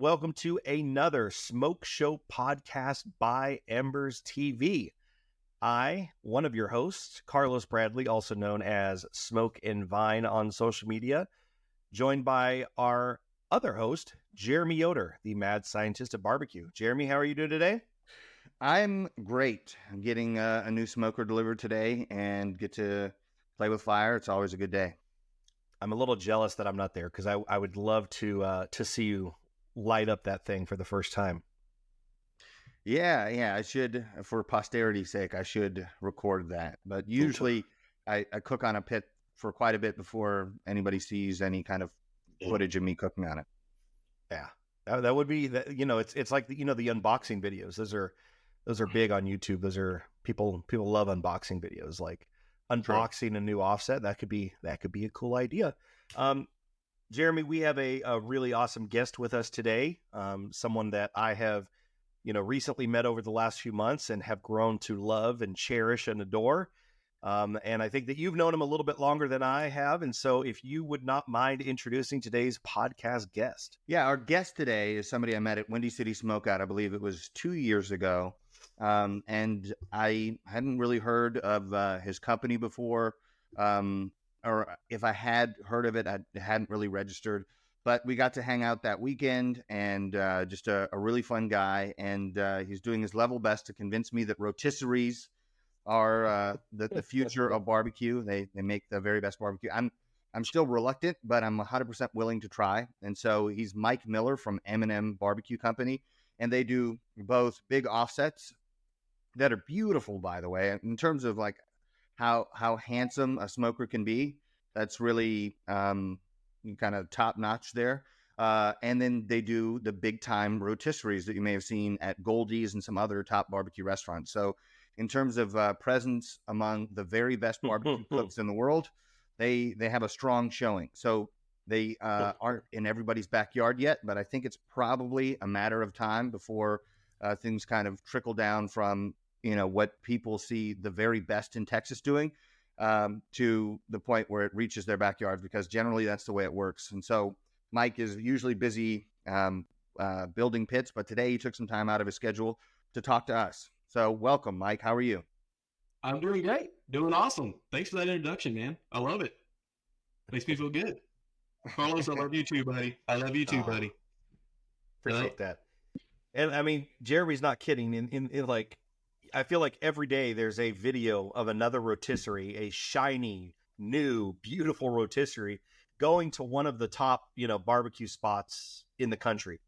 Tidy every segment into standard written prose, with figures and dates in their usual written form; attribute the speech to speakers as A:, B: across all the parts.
A: Welcome to another Smoke Show podcast by Embers TV. I, one of your hosts, Carlos Bradley, also known as Smoke and Vine on social media, joined by our other host, Jeremy Yoder, the mad scientist of barbecue. Jeremy, how are you doing today?
B: I'm great. I'm getting a new smoker delivered today and get to play with fire. It's always a good day.
A: I'm a little jealous that I'm not there because I would love to see you light up that thing for the first time.
B: Yeah. I should, for posterity's sake, I should record that. But usually I cook on a pit for quite a bit before anybody sees any kind of footage of me cooking on it.
A: Yeah, that would be that. It's like the unboxing videos. Those are big on YouTube. Those are people love unboxing videos, like unboxing a new offset. That could be a cool idea. Jeremy, we have a really awesome guest with us today. Someone that I have, recently met over the last few months and have grown to love and cherish and adore. And I think that you've known him a little bit longer than I have. And so if you would not mind introducing today's podcast guest.
B: Yeah, our guest today is somebody I met at Windy City Smokeout. I believe it was 2 years ago. And I hadn't really heard of his company before. Or if I had heard of it, I hadn't really registered. But we got to hang out that weekend, and just a really fun guy. And he's doing his level best to convince me that rotisseries are the future of barbecue. They make the very best barbecue. I'm still reluctant, but I'm 100% willing to try. And so he's Mike Miller from M&M BBQ Company, and they do both big offsets that are beautiful, by the way, in terms of like how handsome a smoker can be. That's really kind of top notch there. And then they do the big time rotisseries that you may have seen at Goldie's and some other top barbecue restaurants. So in terms of presence among the very best barbecue cooks in the world, they have a strong showing. So they aren't in everybody's backyard yet, but I think it's probably a matter of time before things kind of trickle down from what people see the very best in Texas doing to the point where it reaches their backyard, because generally that's the way it works. And so Mike is usually busy building pits, but today he took some time out of his schedule to talk to us. So welcome, Mike. How are you?
C: I'm doing great. Doing awesome. Thanks for that introduction, man. I love it. Makes me feel good. Carlos, I love you too, buddy. I love you too, buddy.
A: Appreciate that. And I mean, Jeremy's not kidding. In like, I feel like every day there's a video of another rotisserie, a shiny, new, beautiful rotisserie going to one of the top, barbecue spots in the country.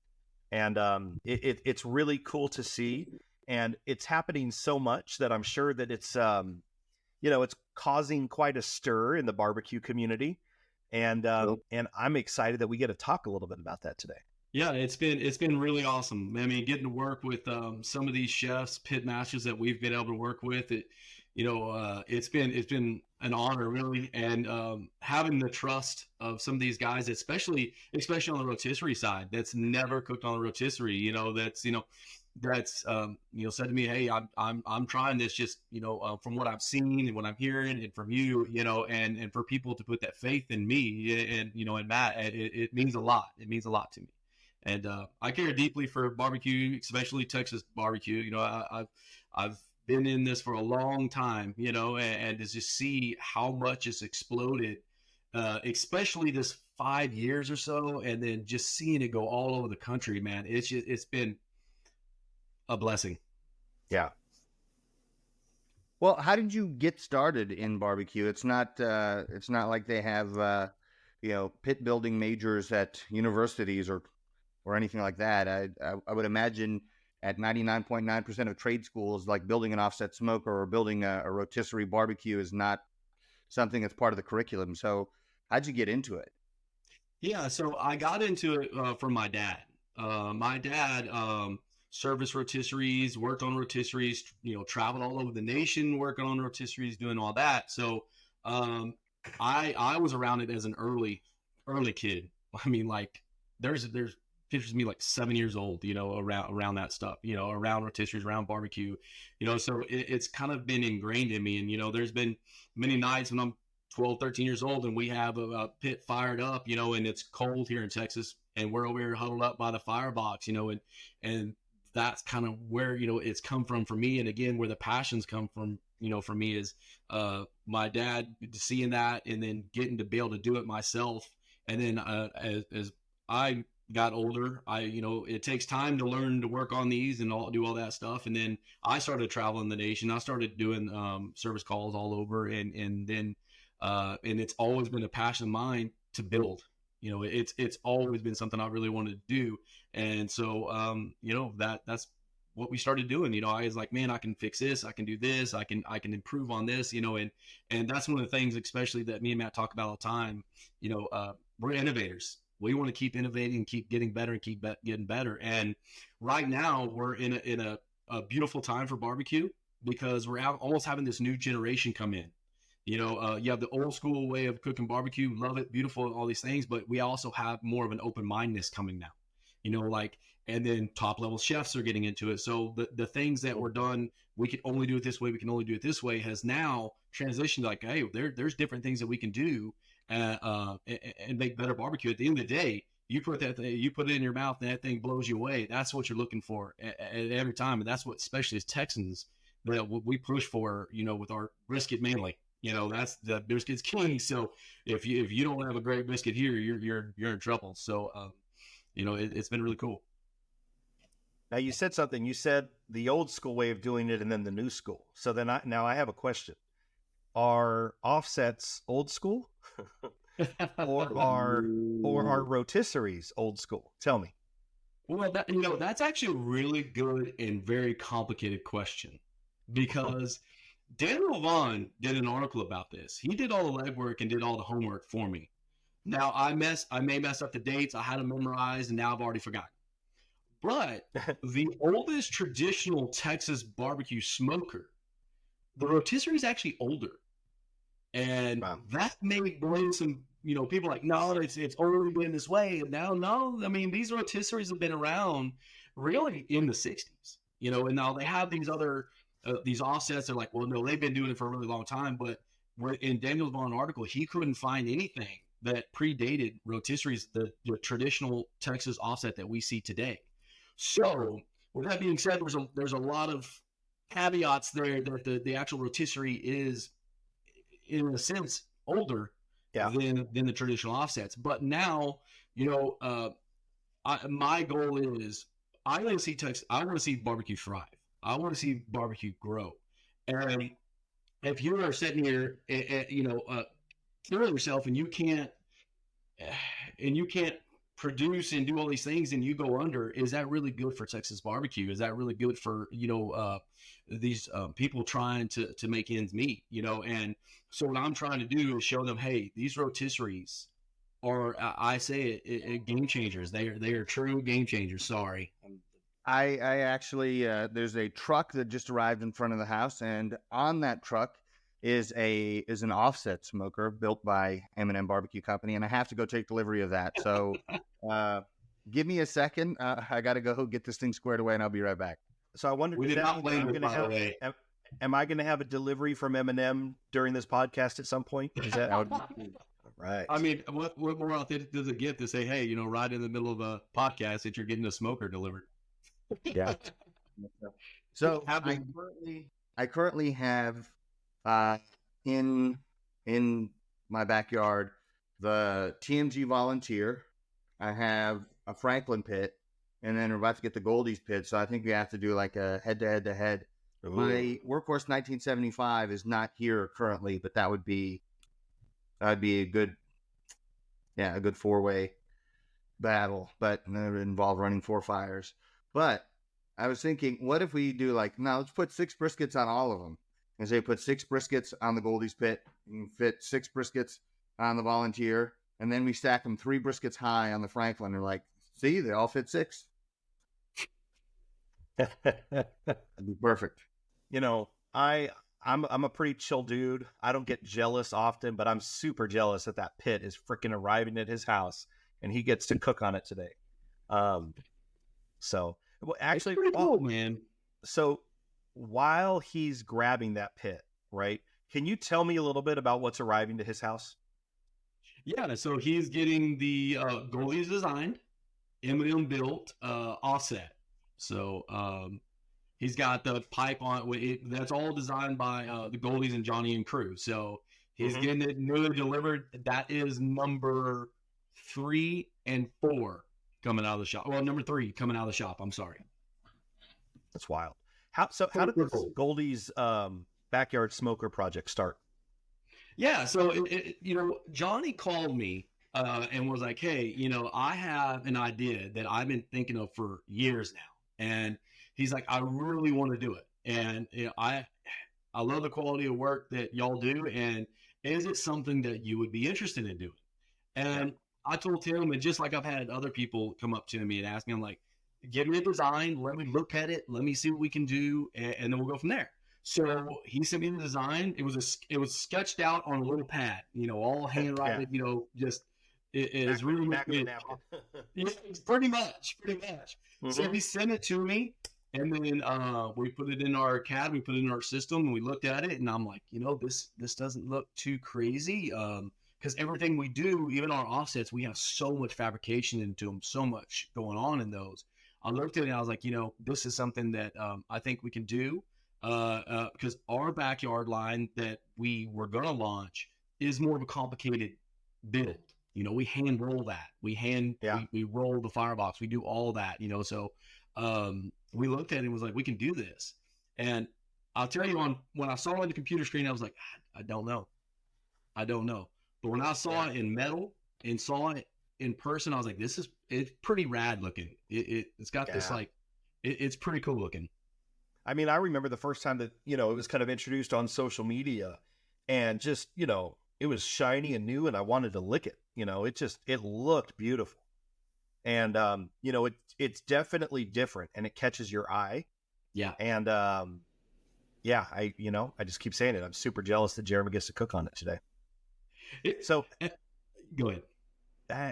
A: And it's really cool to see. And it's happening so much that I'm sure that it's, it's causing quite a stir in the barbecue community. And I'm excited that we get to talk a little bit about that today.
C: Yeah, it's been really awesome. I mean, getting to work with some of these chefs, pit masters that we've been able to work with. It's been an honor, really, and having the trust of some of these guys, especially on the rotisserie side, that's never cooked on a rotisserie. That's said to me, hey, I'm trying this, just from what I've seen and what I'm hearing and from you, and for people to put that faith in me and Matt, it means a lot. It means a lot to me. And I care deeply for barbecue, especially Texas barbecue. I've been in this for a long time, and to just see how much it's exploded, especially this 5 years or so, and then just seeing it go all over the country, man. It's been a blessing.
A: Yeah.
B: Well, how did you get started in barbecue? It's not like they have pit building majors at universities or anything like that. I would imagine at 99.9% of trade schools, like building an offset smoker or building a rotisserie barbecue is not something that's part of the curriculum. So how'd you get into it?
C: Yeah, so I got into it from my dad. My dad serviced rotisseries, worked on rotisseries, traveled all over the nation working on rotisseries, doing all that. So I was around it as an early kid. I mean, like there's pictures of me like 7 years old, around that stuff, around rotisseries, around barbecue, so it's kind of been ingrained in me. And, there's been many nights when I'm 12, 13 years old and we have a pit fired up, and it's cold here in Texas, and we're over here huddled up by the firebox, and that's kind of where, it's come from for me. And again, where the passions come from, for me is my dad seeing that and then getting to be able to do it myself. And then as I got older, it takes time to learn to work on these and do all that stuff. And then I started traveling the nation. I started doing service calls all over, and then and it's always been a passion of mine to build. It's always been something I really wanted to do. And so that's what we started doing. I was like, man, I can fix this, I can do this, I can improve on this, and that's one of the things, especially that me and Matt talk about all the time. We're innovators. We want to keep innovating and keep getting better and keep getting better. And right now we're in a beautiful time for barbecue, because we're almost having this new generation come in. You have the old school way of cooking barbecue, love it, beautiful, all these things, but we also have more of an open mindedness coming now. And then top level chefs are getting into it. So the things that were done, we can only do it this way, we can only do it this way, has now transitioned like, hey, there's different things that we can do and make better barbecue. At the end of the day, you put it in your mouth and that thing blows you away. That's what you're looking for at every time. And that's what, especially as Texans, that we push for, with our brisket mainly. That's the brisket's king. So if you don't have a great brisket here, you're in trouble. So it's been really cool.
A: Now you said something. You said the old school way of doing it and then the new school. So then I have a question. Are offsets old school? or are rotisseries old school? Tell me.
C: Well, that's actually a really good and very complicated question, because Daniel Vaughn did an article about this. He did all the legwork and did all the homework for me. Now I may mess up the dates. I had them memorized and now I've already forgotten. But the oldest traditional Texas barbecue smoker, the rotisserie, is actually older. And that may bring some, people like, no, it's only been this way. And now, no, I mean, these rotisseries have been around really in the 60s, and now they have these other, these offsets. They're like, well, no, they've been doing it for a really long time. But in Daniel Vaughn article, he couldn't find anything that predated rotisseries, the traditional Texas offset that we see today. So with that being said, there's a lot of caveats there that the actual rotisserie is, in a sense, older than the traditional offsets. But now, my goal is I want to see barbecue thrive. I want to see barbecue grow. And if you are sitting here, killing yourself and you can't produce and do all these things and you go under, is that really good for Texas barbecue? Is that really good for, these people trying to make ends meet, And so what I'm trying to do is show them, hey, these rotisseries are, I say it, game changers. They are true game changers. Sorry.
B: I actually, there's a truck that just arrived in front of the house, and on that truck is an offset smoker built by M&M BBQ Company, and I have to go take delivery of that. So give me a second. I got to go get this thing squared away, and I'll be right back.
A: So I wondered, am I going to have a delivery from M&M during this podcast at some point? Is that right?
C: I mean, what more authentic does it get to say, hey, right in the middle of a podcast that you're getting a smoker delivered?
B: Yeah. So I currently have in my backyard the TMG Volunteer. I have a Franklin pit, and then we're about to get the Goldie's pit. So I think we have to do like a head-to-head. My Workhorse 1975 is not here currently, but that'd be a good 4-way battle, but it would involve running 4 fires. But I was thinking, what if we do let's put 6 briskets on all of them. And say put 6 briskets on the Goldie's pit, you can fit 6 briskets on the Volunteer, and then we stack them 3 briskets high on the Franklin. They're see, they all fit 6. That'd be perfect.
A: I'm a pretty chill dude. I don't get jealous often, but I'm super jealous that pit is freaking arriving at his house and he gets to cook on it today. So actually,
C: it's pretty cool, man.
A: So while he's grabbing that pit, right? Can you tell me a little bit about what's arriving to his house?
C: Yeah, so he's getting the Goldie's designed. M&M built offset. So he's got the pipe on it. That's all designed by the Goldies and Johnny and crew. So he's getting it newly delivered. That is number 3 and 4 coming out of the shop. Well, number 3 coming out of the shop. I'm sorry.
A: That's wild. How did this Goldie's backyard smoker project start?
C: Yeah, so Johnny called me and was like, "Hey, I have an idea that I've been thinking of for years now," and he's like, "I really want to do it, and I love the quality of work that y'all do, and is it something that you would be interested in doing?" And I told him, and just like I've had other people come up to me and ask me, I'm like, "Give me a design, let me look at it, let me see what we can do, and then we'll go from there." So he sent me the design. It was sketched out on a little pad, all handwritten. Just it is really pretty much. So he sent it to me, and then we put it in our CAD, we put it in our system, and we looked at it, and I'm like, this doesn't look too crazy, because everything we do, even our offsets, we have so much fabrication into them, so much going on in those. I looked at it and I was like, this is something that I think we can do. Because our backyard line that we were going to launch is more of a complicated build. We hand roll that. We roll the firebox. We do all that. So we looked at it and was like, we can do this. And I'll tell you, when I saw it on the computer screen, I was like, I don't know. But when I saw it in metal and saw it in person, I was like, it's pretty rad looking. It's got this it's pretty cool looking.
A: I mean, I remember the first time that, it was kind of introduced on social media, and just, it was shiny and new, and I wanted to lick it. It looked beautiful. And, it's definitely different, and it catches your eye.
C: Yeah.
A: And, I just keep saying it. I'm super jealous that Jeremy gets to cook on it today. So
C: go ahead.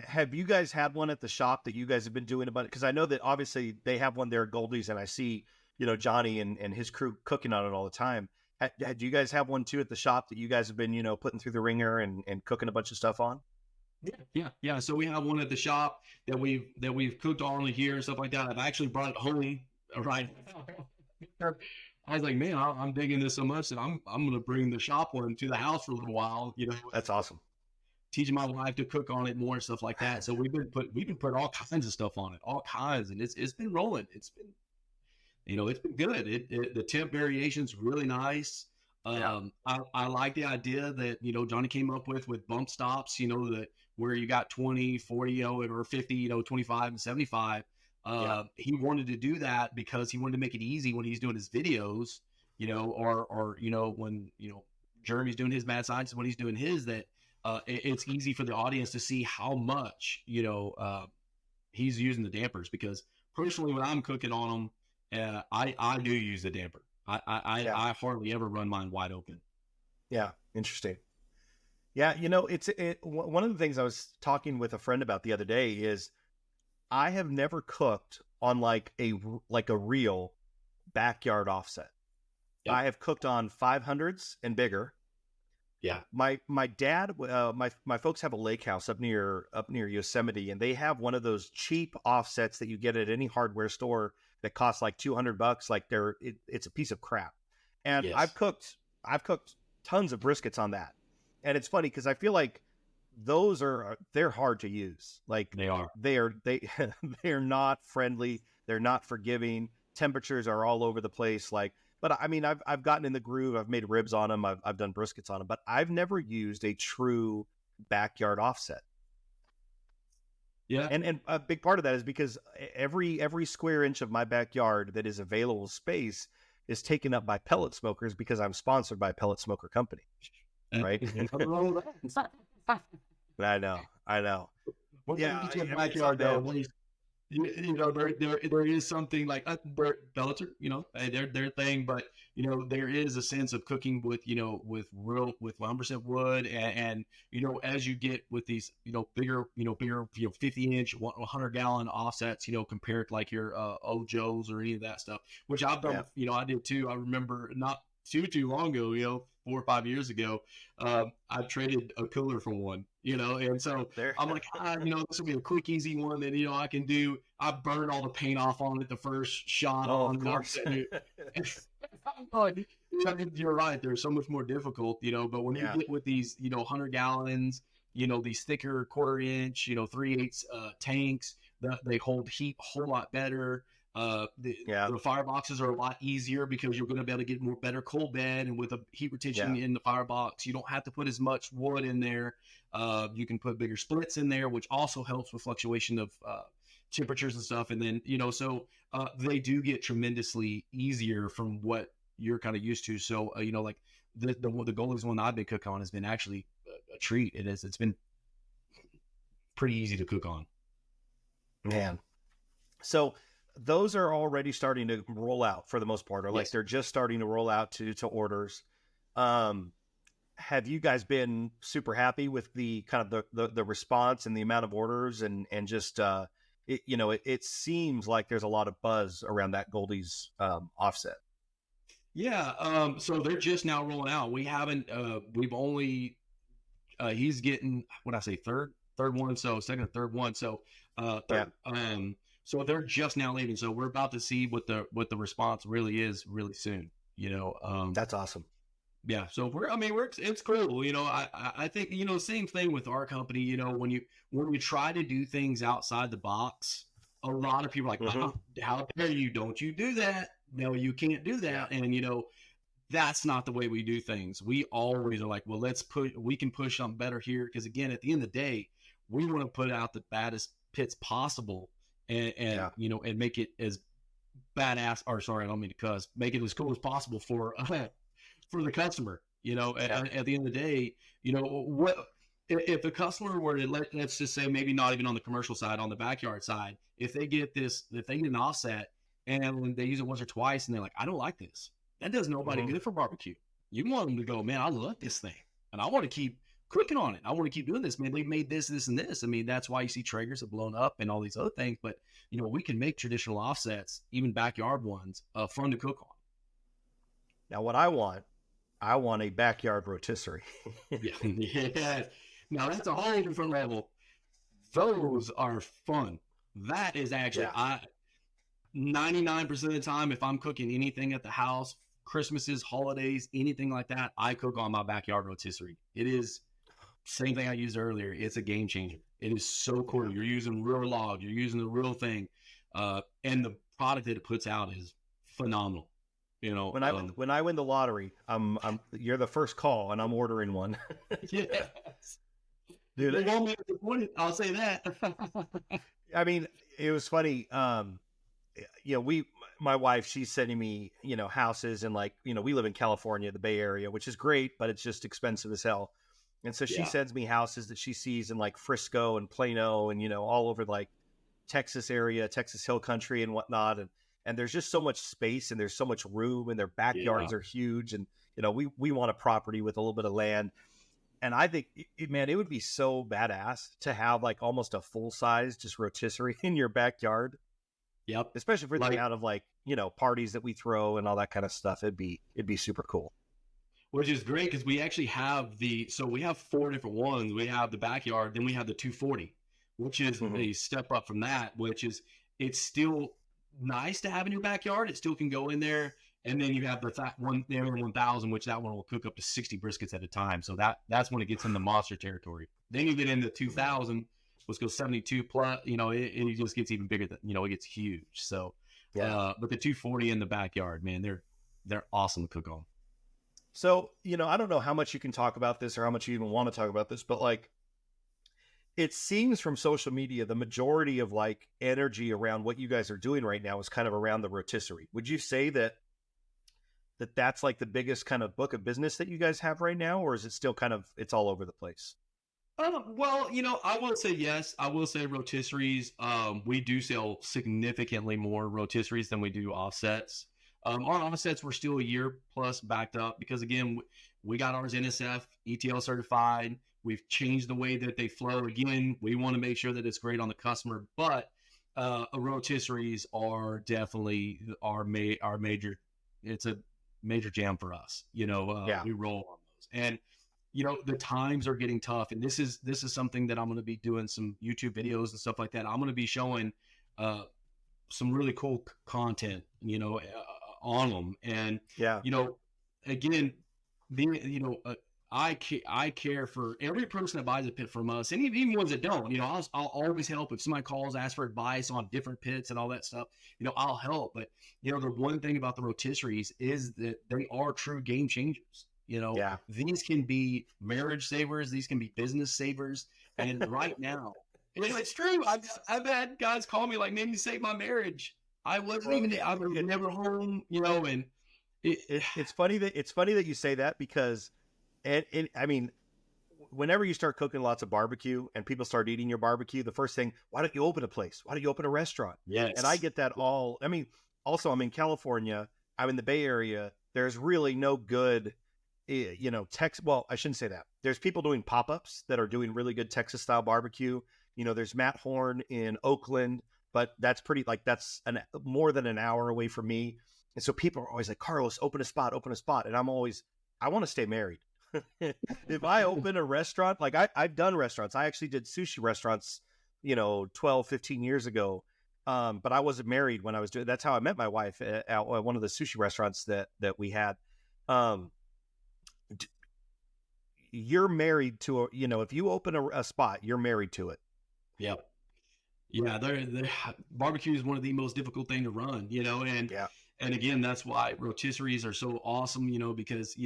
A: Have you guys had one at the shop that you guys have been doing about it? Because I know that obviously they have one there at Goldie's, and I see, Johnny and his crew cooking on it all the time. Do you guys have one too at the shop that you guys have been, putting through the ringer and cooking a bunch of stuff on?
C: Yeah. So we have one at the shop that we've cooked on here and stuff like that. I've actually brought it home right now. I was like, man, I'm digging this so much that I'm going to bring the shop one to the house for a little while.
A: That's awesome.
C: Teaching my wife to cook on it more and stuff like that. So we've been putting all kinds of stuff on it, all kinds, and it's been rolling. It's been good. The temp variation's really nice. I like the idea that, Johnny came up with bump stops, that where you got 20, 40, or 50, 25 and 75. He wanted to do that because he wanted to make it easy when he's doing his videos, or when, Jeremy's doing his mad science, when he's doing his, that it's easy for the audience to see how much, he's using the dampers. Because personally, when I'm cooking on them, I do use the damper. I hardly ever run mine wide open.
A: Yeah, interesting. Yeah, one of the things I was talking with a friend about the other day is I have never cooked on like a real backyard offset. Yep. I have cooked on 500s and bigger.
C: Yeah.
A: My dad, my folks have a lake house up near Yosemite, and they have one of those cheap offsets that you get at any hardware store that costs like $200. Like it's a piece of crap. And yes. I've cooked tons of briskets on that. And it's funny because I feel like they're hard to use. Like they're not friendly. They're not forgiving. Temperatures are all over the place. But I mean, I've gotten in the groove. I've made ribs on them. I've done briskets on them, but I've never used a true backyard offset.
C: Yeah.
A: And a big part of that is because every square inch of my backyard that is available space is taken up by pellet smokers because I'm sponsored by a pellet smoker company. Right. I know.
C: Yeah. Backyard though. There is something like Bellator, their thing, but there is a sense of cooking with 100% wood, and as you get with these bigger 50-inch 100-gallon offsets, compared to like your Ojo's or any of that stuff, which I've done. I did too. I remember not too long ago, 4 or 5 years ago, I traded a cooler for one, and so
A: There.
C: I'm like, this will be a quick, easy one that, I can do. I burned all the paint off on it the first shot
A: Oh,
C: on.
A: of course.
C: You're right. They're so much more difficult, but when you get with these, 100 gallons, these thicker 1/4 inch, 3/8 tanks, they hold heat a whole lot better. The fireboxes are a lot easier because you're going to be able to get better cold bed, and with a heat retention in the firebox, you don't have to put as much wood in there. You can put bigger splits in there, which also helps with fluctuation of temperatures and stuff. And then, so they do get tremendously easier from what you're kind of used to. So, like the Goldie's one I've been cooking on has been actually a treat. It's been pretty easy to cook on.
A: Man. So those are already starting to roll out for the most part, or like they're just starting to roll out to orders. Have you guys been super happy with the kind of the response and the amount of orders and just, it seems like there's a lot of buzz around that Goldie's offset.
C: Yeah. So they're just now rolling out. We haven't, we've only, he's getting, third one. So second or third one. So, so they're just now leaving. So we're about to see what the response really is really soon,
A: That's awesome.
C: Yeah. So it's cool. I think, same thing with our company, when we try to do things outside the box, a lot of people are like, how dare you? Don't you do that? No, you can't do that. And, that's not the way we do things. We always are like, well, we can push something better here. Because again, at the end of the day, we want to put out the baddest pits possible and and make it as badass, or sorry, I don't mean to cuss, make it as cool as possible for the customer. At the end of the day, what if the customer were to let's just say, maybe not even on the commercial side, on the backyard side, if they get an offset and they use it once or twice and they're like, I don't like this, that does nobody good for barbecue. You want them to go, man, I love this thing and I want to keep cooking on it. I want to keep doing this, man. They've made this, this, and this. I mean, that's why you see Traegers have blown up and all these other things. But we can make traditional offsets, even backyard ones, fun to cook on.
A: Now, what I want a backyard rotisserie.
C: Yeah. Now that's a whole different level. Those are fun. That is actually 99% of the time, if I'm cooking anything at the house, Christmases, holidays, anything like that, I cook on my backyard rotisserie. It is same thing I used earlier. It's a game changer. It is so cool. You're using real log. You're using the real thing, and the product that it puts out is phenomenal.
A: When I win the lottery, you're the first call, and I'm ordering one.
C: Yes,
A: dude.
C: I'll say that.
A: I mean, it was funny. My wife, she's sending me, houses, and we live in California, the Bay Area, which is great, but it's just expensive as hell. And so she sends me houses that she sees in Frisco and Plano and, all over Texas area, Texas Hill Country and whatnot. And there's just so much space and there's so much room and their backyards are huge. And, we want a property with a little bit of land. And I think, it would be so badass to have almost a full size just rotisserie in your backyard.
C: Yep.
A: Especially for the amount of parties that we throw and all that kind of stuff. It'd be super cool.
C: Which is great because we actually have we have 4 different ones. We have the backyard, then we have the 240, which is a step up from that, it's still nice to have in your backyard. It still can go in there. And then you have the one, the 1000, which that one will cook up to 60 briskets at a time. So that's when it gets into monster territory. Then you get into 2000, which goes 72 plus, it just gets even bigger than, it gets huge. So, but the 240 in the backyard, man, they're awesome to cook on.
A: So, I don't know how much you can talk about this or how much you even want to talk about this, but it seems from social media, the majority of energy around what you guys are doing right now is kind of around the rotisserie. Would you say that's the biggest kind of book of business that you guys have right now, or is it still it's all over the place?
C: Well, I will say yes. I will say rotisseries. We do sell significantly more rotisseries than we do offsets. Our offsets were still a year plus backed up because, again, we got ours NSF, ETL certified. We've changed the way that they flow. Again, we want to make sure that it's great on the customer, but rotisseries are definitely our major. It's a major jam for us. We roll on those, and the times are getting tough, and this is something that I'm going to be doing some YouTube videos and stuff like that. I'm going to be showing some really cool content, on them, and again, being I care for every person that buys a pit from us, and even ones that don't. I'll always help if somebody calls, asks for advice on different pits and all that stuff. I'll help. But the one thing about the rotisseries is that they are true game changers. These can be marriage savers, these can be business savers, and right now, it's true. I've had guys call me like, "Man, you saved my marriage. I was never home," and
A: it's funny that you say that, because I mean, whenever you start cooking lots of barbecue and people start eating your barbecue, the first thing, why don't you open a place? Why don't you open a restaurant?
C: Yes.
A: And I get that all. I mean, also, I'm in California. I'm in the Bay Area. There's really no good, Texas. Well, I shouldn't say that. There's people doing pop-ups that are doing really good Texas style barbecue. There's Matt Horn in Oakland, but that's more than an hour away from me. And so people are always like, "Carlos, open a spot. And I'm always, I want to stay married. If I open a restaurant, like I've done restaurants. I actually did sushi restaurants, 12, 15 years ago. But I wasn't married when I was doing, that's how I met my wife at one of the sushi restaurants that we had. You're married to if you open a spot, you're married to it.
C: Yeah. Yeah. Barbecue is one of the most difficult thing to run, and again, that's why rotisseries are so awesome, because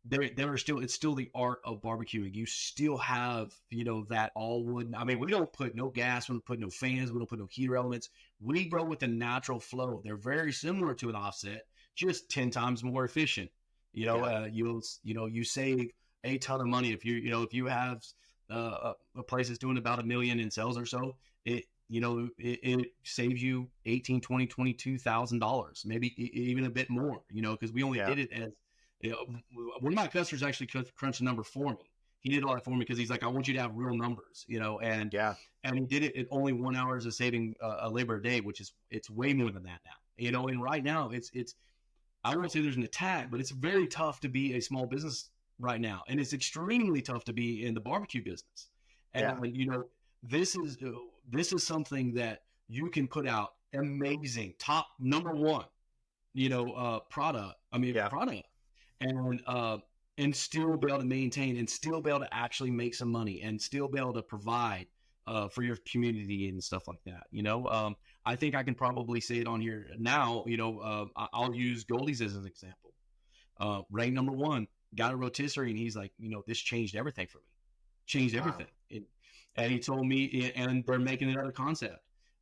C: it's still the art of barbecuing. You still have, that all wood. I mean, we don't put no gas, we don't put no fans, we don't put no heater elements. We go with the natural flow. They're very similar to an offset, just 10 times more efficient. You save a ton of money if you have a place that's doing about $1 million in sales or so. It saves you $18,000, $20,000, $22,000, maybe even a bit more. Because we only did it as one of my customers actually crunched the number for me. He did all that for me because he's like, "I want you to have real numbers," and he did it at only 1 hour of saving a labor a day, which is it's way more than that now. And right now it's I won't say there's an attack, but it's very tough to be a small business right now, and it's extremely tough to be in the barbecue business. And this is something that you can put out amazing top number one, product. And still be able to maintain and still be able to actually make some money and still be able to provide for your community and stuff like that. I think I can probably say it on here now. I'll use Goldie's as an example. Rank number one, got a rotisserie, and he's like, this changed everything for me. Changed everything. And he told me, and they're making another concept.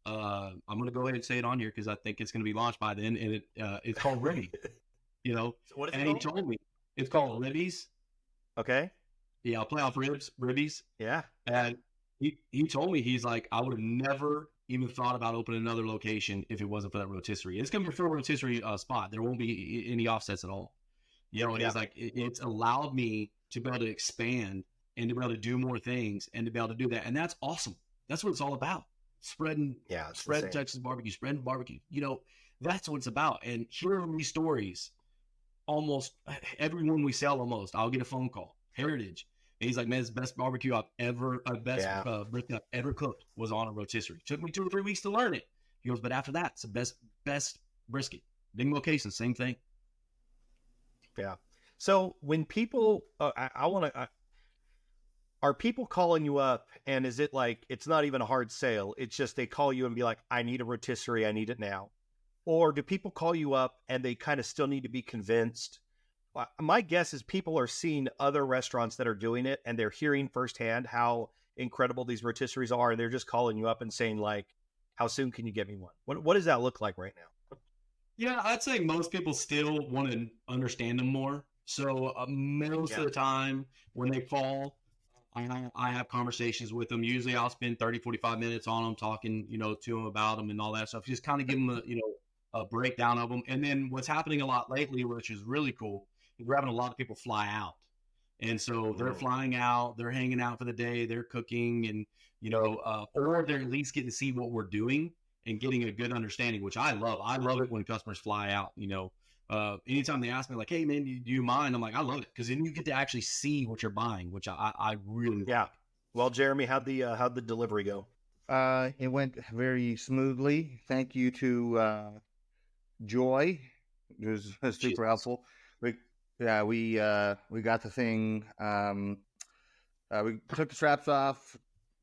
C: I'm going to go ahead and say it on here because I think it's going to be launched by then, and it's called Ribby. So what is it called? He told me it's called Ribbies.
A: Okay.
C: Yeah, I'll play off Ribbies.
A: Yeah.
C: And he told me, he's like, I would have never even thought about opening another location if it wasn't for that rotisserie. It's going to be a full rotisserie spot. There won't be any offsets at all. And he's like, it's allowed me to be able to expand and to be able to do more things and to be able to do that. And that's awesome. That's what it's all about. Spreading Texas barbecue, spreading barbecue. That's what it's about. And hearing these stories, almost everyone we sell, I'll get a phone call. Heritage. And he's like, "Man, it's the best barbecue I've ever, brisket I've ever cooked was on a rotisserie. Took me 2 or 3 weeks to learn it." He goes, "But after that, it's the best brisket. Big location, same thing."
A: Yeah. So when people, are people calling you up, and is it like, it's not even a hard sale, it's just they call you and be like, "I need a rotisserie, I need it now"? Or do people call you up and they kind of still need to be convinced? My guess is people are seeing other restaurants that are doing it, and they're hearing firsthand how incredible these rotisseries are, and they're just calling you up and saying, like, "How soon can you get me one?" What does that look like right now?
C: Yeah, I'd say most people still want to understand them more. So most of the time when they call, I have conversations with them. Usually I'll spend 30, 45 minutes on them talking, to them about them and all that stuff. Just kind of give them a breakdown of them. And then what's happening a lot lately, which is really cool, is we're having a lot of people fly out. And so they're flying out, they're hanging out for the day, they're cooking, and, or they're at least getting to see what we're doing and getting a good understanding, which I love. I love it when customers fly out, anytime they ask me like, hey man, do you mind? I'm like, I love it. Cause then you get to actually see what you're buying, which I really
A: Yeah.
C: like.
A: Well, Jeremy, how'd the delivery go?
B: It went very smoothly. Thank you to Joy. It was super helpful. We we got the thing. We took the straps off,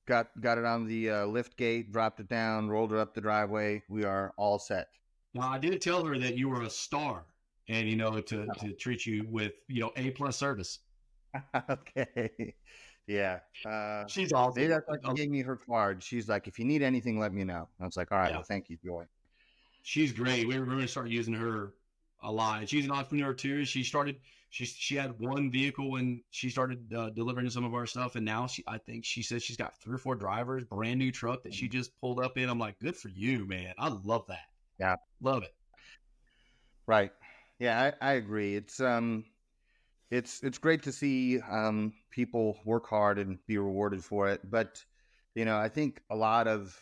B: got it on the lift gate, dropped it down, rolled it up the driveway. We are all set.
C: Now I did tell her that you were a star, and to treat you with A+ service.
B: Okay. Yeah.
C: She's awesome.
B: Maybe that's like she gave me her card. She's like, if you need anything, let me know. I was like, all right, well, thank you, Joy.
C: She's great. We're going to start using her a lot. She's an entrepreneur too. She had one vehicle when she started delivering some of our stuff, and now I think she says she's got 3 or 4 drivers, brand new truck that she just pulled up in. I'm like, good for you, man. I love that.
B: Yeah,
C: love it.
B: Right. Yeah, I agree. It's great to see people work hard and be rewarded for it. But I think a lot of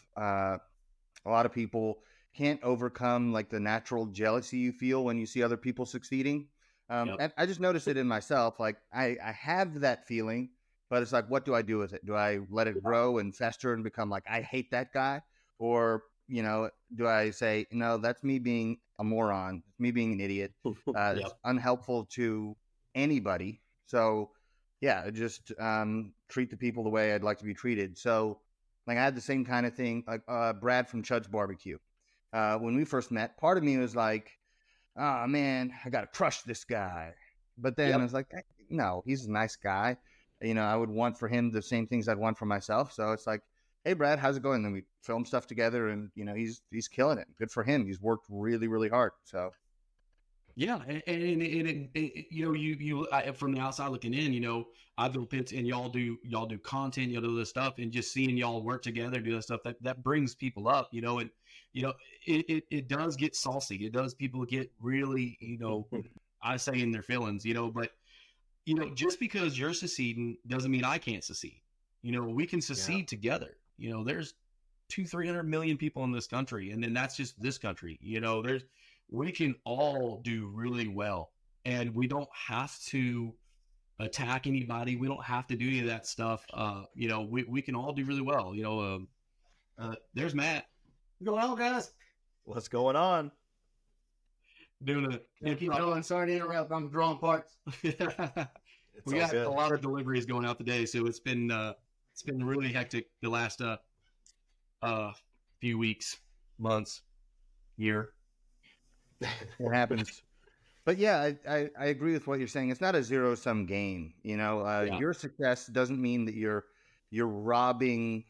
B: people can't overcome like the natural jealousy you feel when you see other people succeeding. And I just noticed it in myself. Like I have that feeling, but it's like, what do I do with it? Do I let it grow and fester and become like, I hate that guy? Or, do I say, no, that's me being a moron, me being an idiot. It's unhelpful to anybody. So yeah, just treat the people the way I'd like to be treated. So like I had the same kind of thing, like Brad from Chud's Barbecue. When we first met, part of me was like, oh man, I got to crush this guy. But then I was like, no, he's a nice guy. I would want for him the same things I'd want for myself. So it's like, hey, Brad, how's it going? And then we film stuff together and, he's killing it. Good for him. He's worked really, really hard. So.
C: Yeah, and you from the outside looking in, I build pits and y'all do content, do this stuff, and just seeing y'all work together, do this stuff that brings people up, and it does get saucy. It does people get really, I say in their feelings, but just because you're succeeding doesn't mean I can't succeed. We can succeed together. There's 200-300 million people in this country, and then that's just this country. We can all do really well, and we don't have to attack anybody. We don't have to do any of that stuff. We can all do really well. There's Matt. Go on, guys.
A: What's going on?
C: Doing
D: Sorry to interrupt. I'm drawing parts.
C: We got a lot of deliveries going out today, so it's been really hectic the last few weeks, months, year.
B: It happens. But yeah, I agree with what you're saying. It's not a zero-sum game. Your success doesn't mean that you're robbing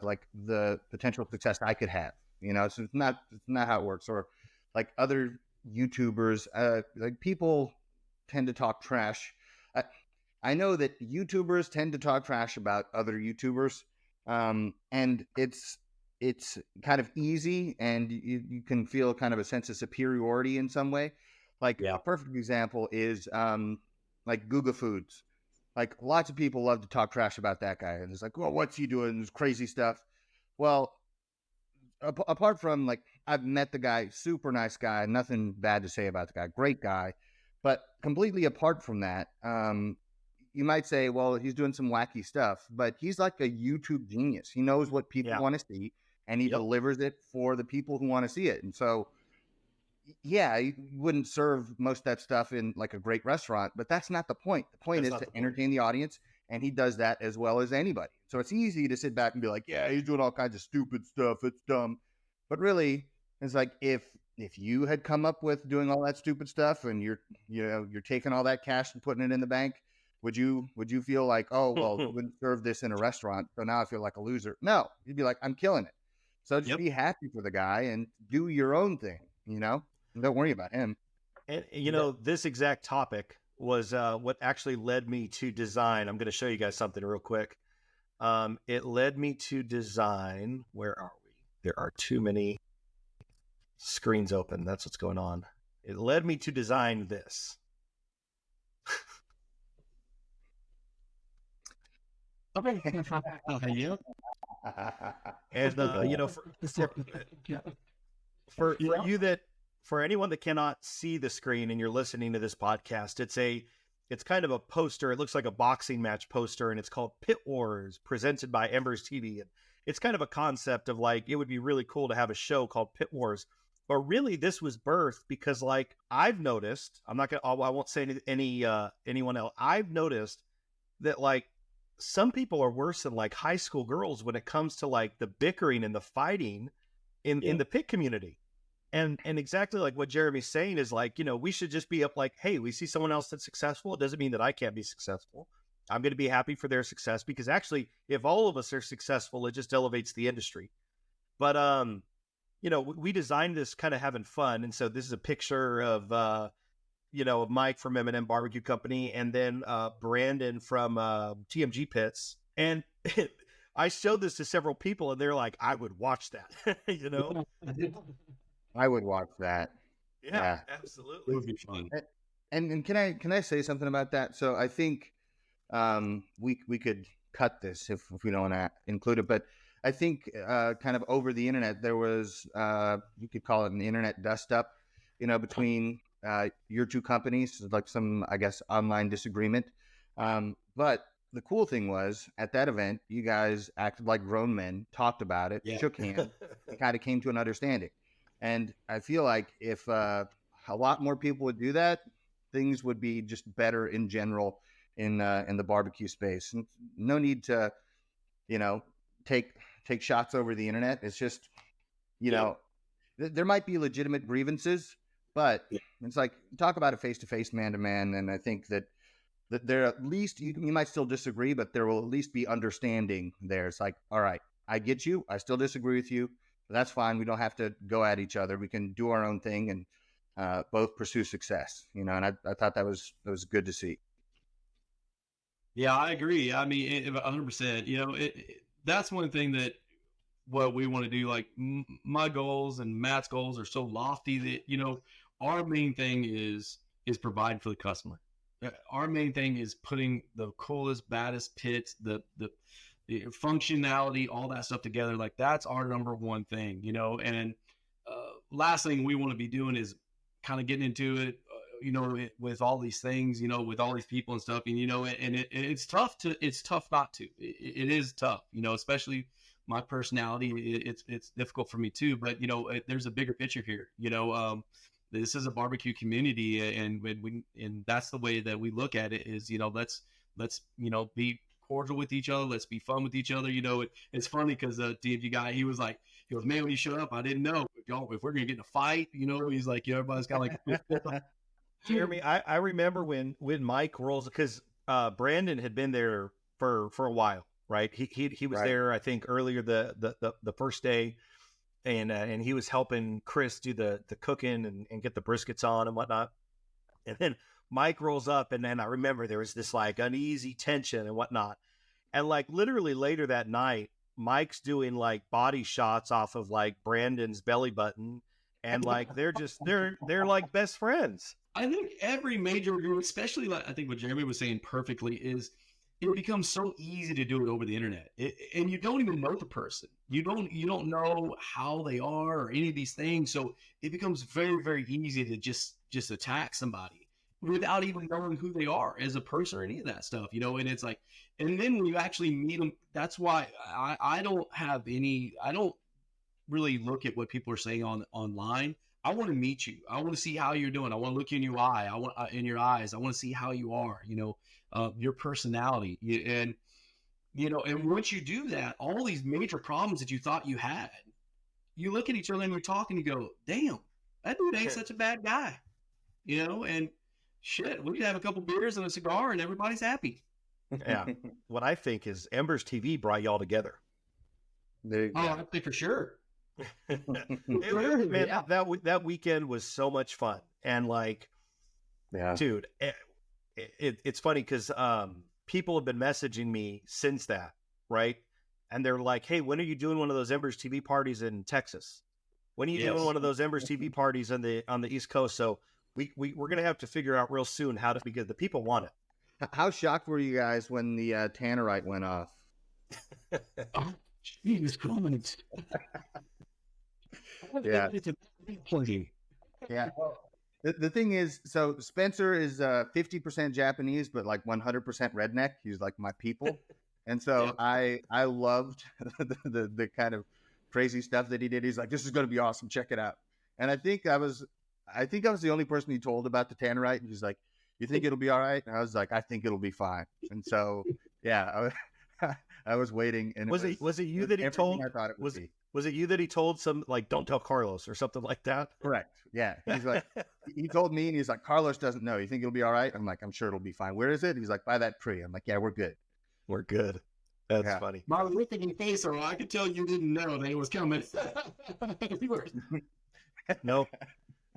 B: like the potential success I could have. It's not how it works. Or like other YouTubers, like people tend to talk trash. I know that YouTubers tend to talk trash about other YouTubers, and it's kind of easy, and you can feel kind of a sense of superiority in some way. Like a perfect example is like Guga Foods. Like lots of people love to talk trash about that guy, and it's like, well, what's he doing? This crazy stuff. Well, apart from like, I've met the guy, super nice guy, nothing bad to say about the guy, great guy. But completely apart from that, you might say, well, he's doing some wacky stuff, but he's like a YouTube genius. He knows what people want to see, and he delivers it for the people who want to see it. And so, yeah, you wouldn't serve most of that stuff in like a great restaurant, but that's not the point. The point is to entertain the audience, and he does that as well as anybody. So it's easy to sit back and be like, yeah, he's doing all kinds of stupid stuff. It's dumb. But really, it's like if you had come up with doing all that stupid stuff and you're taking all that cash and putting it in the bank, would you feel like, oh, well, you wouldn't serve this in a restaurant, so now I feel like a loser? No, you'd be like, I'm killing it. So just be happy for the guy and do your own thing, and don't worry about him.
A: And this exact topic was what actually led me to design. I'm going to show you guys something real quick. It led me to design. Where are we? There are too many screens open. That's what's going on. It led me to design this.
C: Okay.
A: And for you that for anyone that cannot see the screen and you're listening to this podcast, it's kind of a poster. It looks like a boxing match poster, and it's called Pit Wars, presented by Embers TV. And it's kind of a concept of like, it would be really cool to have a show called Pit Wars. But really, this was birthed because, like, I've noticed, I won't say anyone else. I've noticed that, like, some people are worse than like high school girls when it comes to like the bickering and the fighting in the pit community. And exactly like what Jeremy's saying is like, we should just be up like, hey, we see someone else that's successful. It doesn't mean that I can't be successful. I'm going to be happy for their success, because actually, if all of us are successful, it just elevates the industry. But, we designed this kind of having fun. And so this is a picture of, of Mike from M&M BBQ Company, and then Brandon from TMG Pits. And I showed this to several people, and they're like, I would watch that,
B: I would watch that.
A: Yeah, absolutely.
C: It would be fun.
B: And can I say something about that? So I think we could cut this if we don't want to include it, but I think kind of over the internet there was you could call it an internet dust up, between your two companies, like some, I guess, online disagreement. But the cool thing was, at that event, you guys acted like grown men, talked about it, shook hands, and kind of came to an understanding. And I feel like if a lot more people would do that, things would be just better in general in the barbecue space. And no need to, take shots over the internet. It's just, there might be legitimate grievances, but it's like, talk about it face-to-face, man-to-man. And I think that there, at least, you might still disagree, but there will at least be understanding there. It's like, all right, I get you. I still disagree with you. But that's fine. We don't have to go at each other. We can do our own thing and both pursue success, and I thought that was good to see.
C: Yeah, I agree. I mean, 100%. That's one thing that what we want to do. Like my goals and Matt's goals are so lofty that our main thing is providing for the customer. Our main thing is putting the coolest, baddest pits, the functionality, all that stuff together. Like that's our number one thing, And last thing we want to be doing is kind of getting into it, with all these things, with all these people and stuff, and it's tough not to. It is tough, especially my personality. It's difficult for me too. But there's a bigger picture here. This is a barbecue community, and that's the way that we look at it. Is let's be cordial with each other. Let's be fun with each other. It's funny because the DMG guy, he goes, man, when you showed up, I didn't know if we're gonna get in a fight. He's like, everybody's kind of like.
A: Jeremy, I remember when Mike rolls, because Brandon had been there for a while, right? He was there, I think, earlier the first day, and he was helping Chris do the cooking and get the briskets on and whatnot. And then Mike rolls up, and then I remember there was this like uneasy tension and whatnot. And like literally later that night, Mike's doing like body shots off of like Brandon's belly button, and like they're like best friends.
C: I think every major group, especially like I think what Jeremy was saying perfectly, is it becomes so easy to do it over the internet, and you don't even know the person. You don't know how they are or any of these things, so it becomes very, very easy to just attack somebody without even knowing who they are as a person or any of that stuff, And it's like, and then when you actually meet them, that's why I don't really look at what people are saying online. I want to meet you. I want to see how you're doing. I want to look in your eye. I want in your eyes. I want to see how you are. Your personality. And once you do that, all these major problems that you thought you had, you look at each other and you're talking. You go, "Damn, that dude ain't such a bad guy." And shit, we could have a couple beers and a cigar, and everybody's happy.
A: Yeah. What I think is Embers TV brought y'all together.
C: I think for sure.
A: Man, that weekend was so much fun, and like, dude, it's funny because people have been messaging me since that, right? And they're like, "Hey, when are you doing one of those Embers TV parties in Texas? When are you doing one of those Embers TV parties on the East Coast?" So we're gonna have to figure out real soon how to, because the people want it.
B: How shocked were you guys when the Tannerite went off?
C: Oh, Jesus Christ.
B: Yeah. Yeah. The thing is, so Spencer is 50% Japanese, but like 100% redneck. He's like my people. And so I loved the kind of crazy stuff that he did. He's like, this is going to be awesome. Check it out. And I think I was the only person he told about the Tannerite. And he's like, you think it'll be all right? And I was like, I think it'll be fine. And so, yeah, I was waiting. And
A: was it you that he told?
B: I thought it would be.
A: Was it you that he told some, like, don't tell Carlos or something like that?
B: Correct. Yeah. He's like, he told me, and he's like, Carlos doesn't know. You think it'll be all right? I'm like, I'm sure it'll be fine. Where is it? He's like, by that tree. I'm like, yeah, we're good.
A: We're good. That's funny.
C: Marlon, look at your face, or I could tell you didn't know that it was coming.
A: No.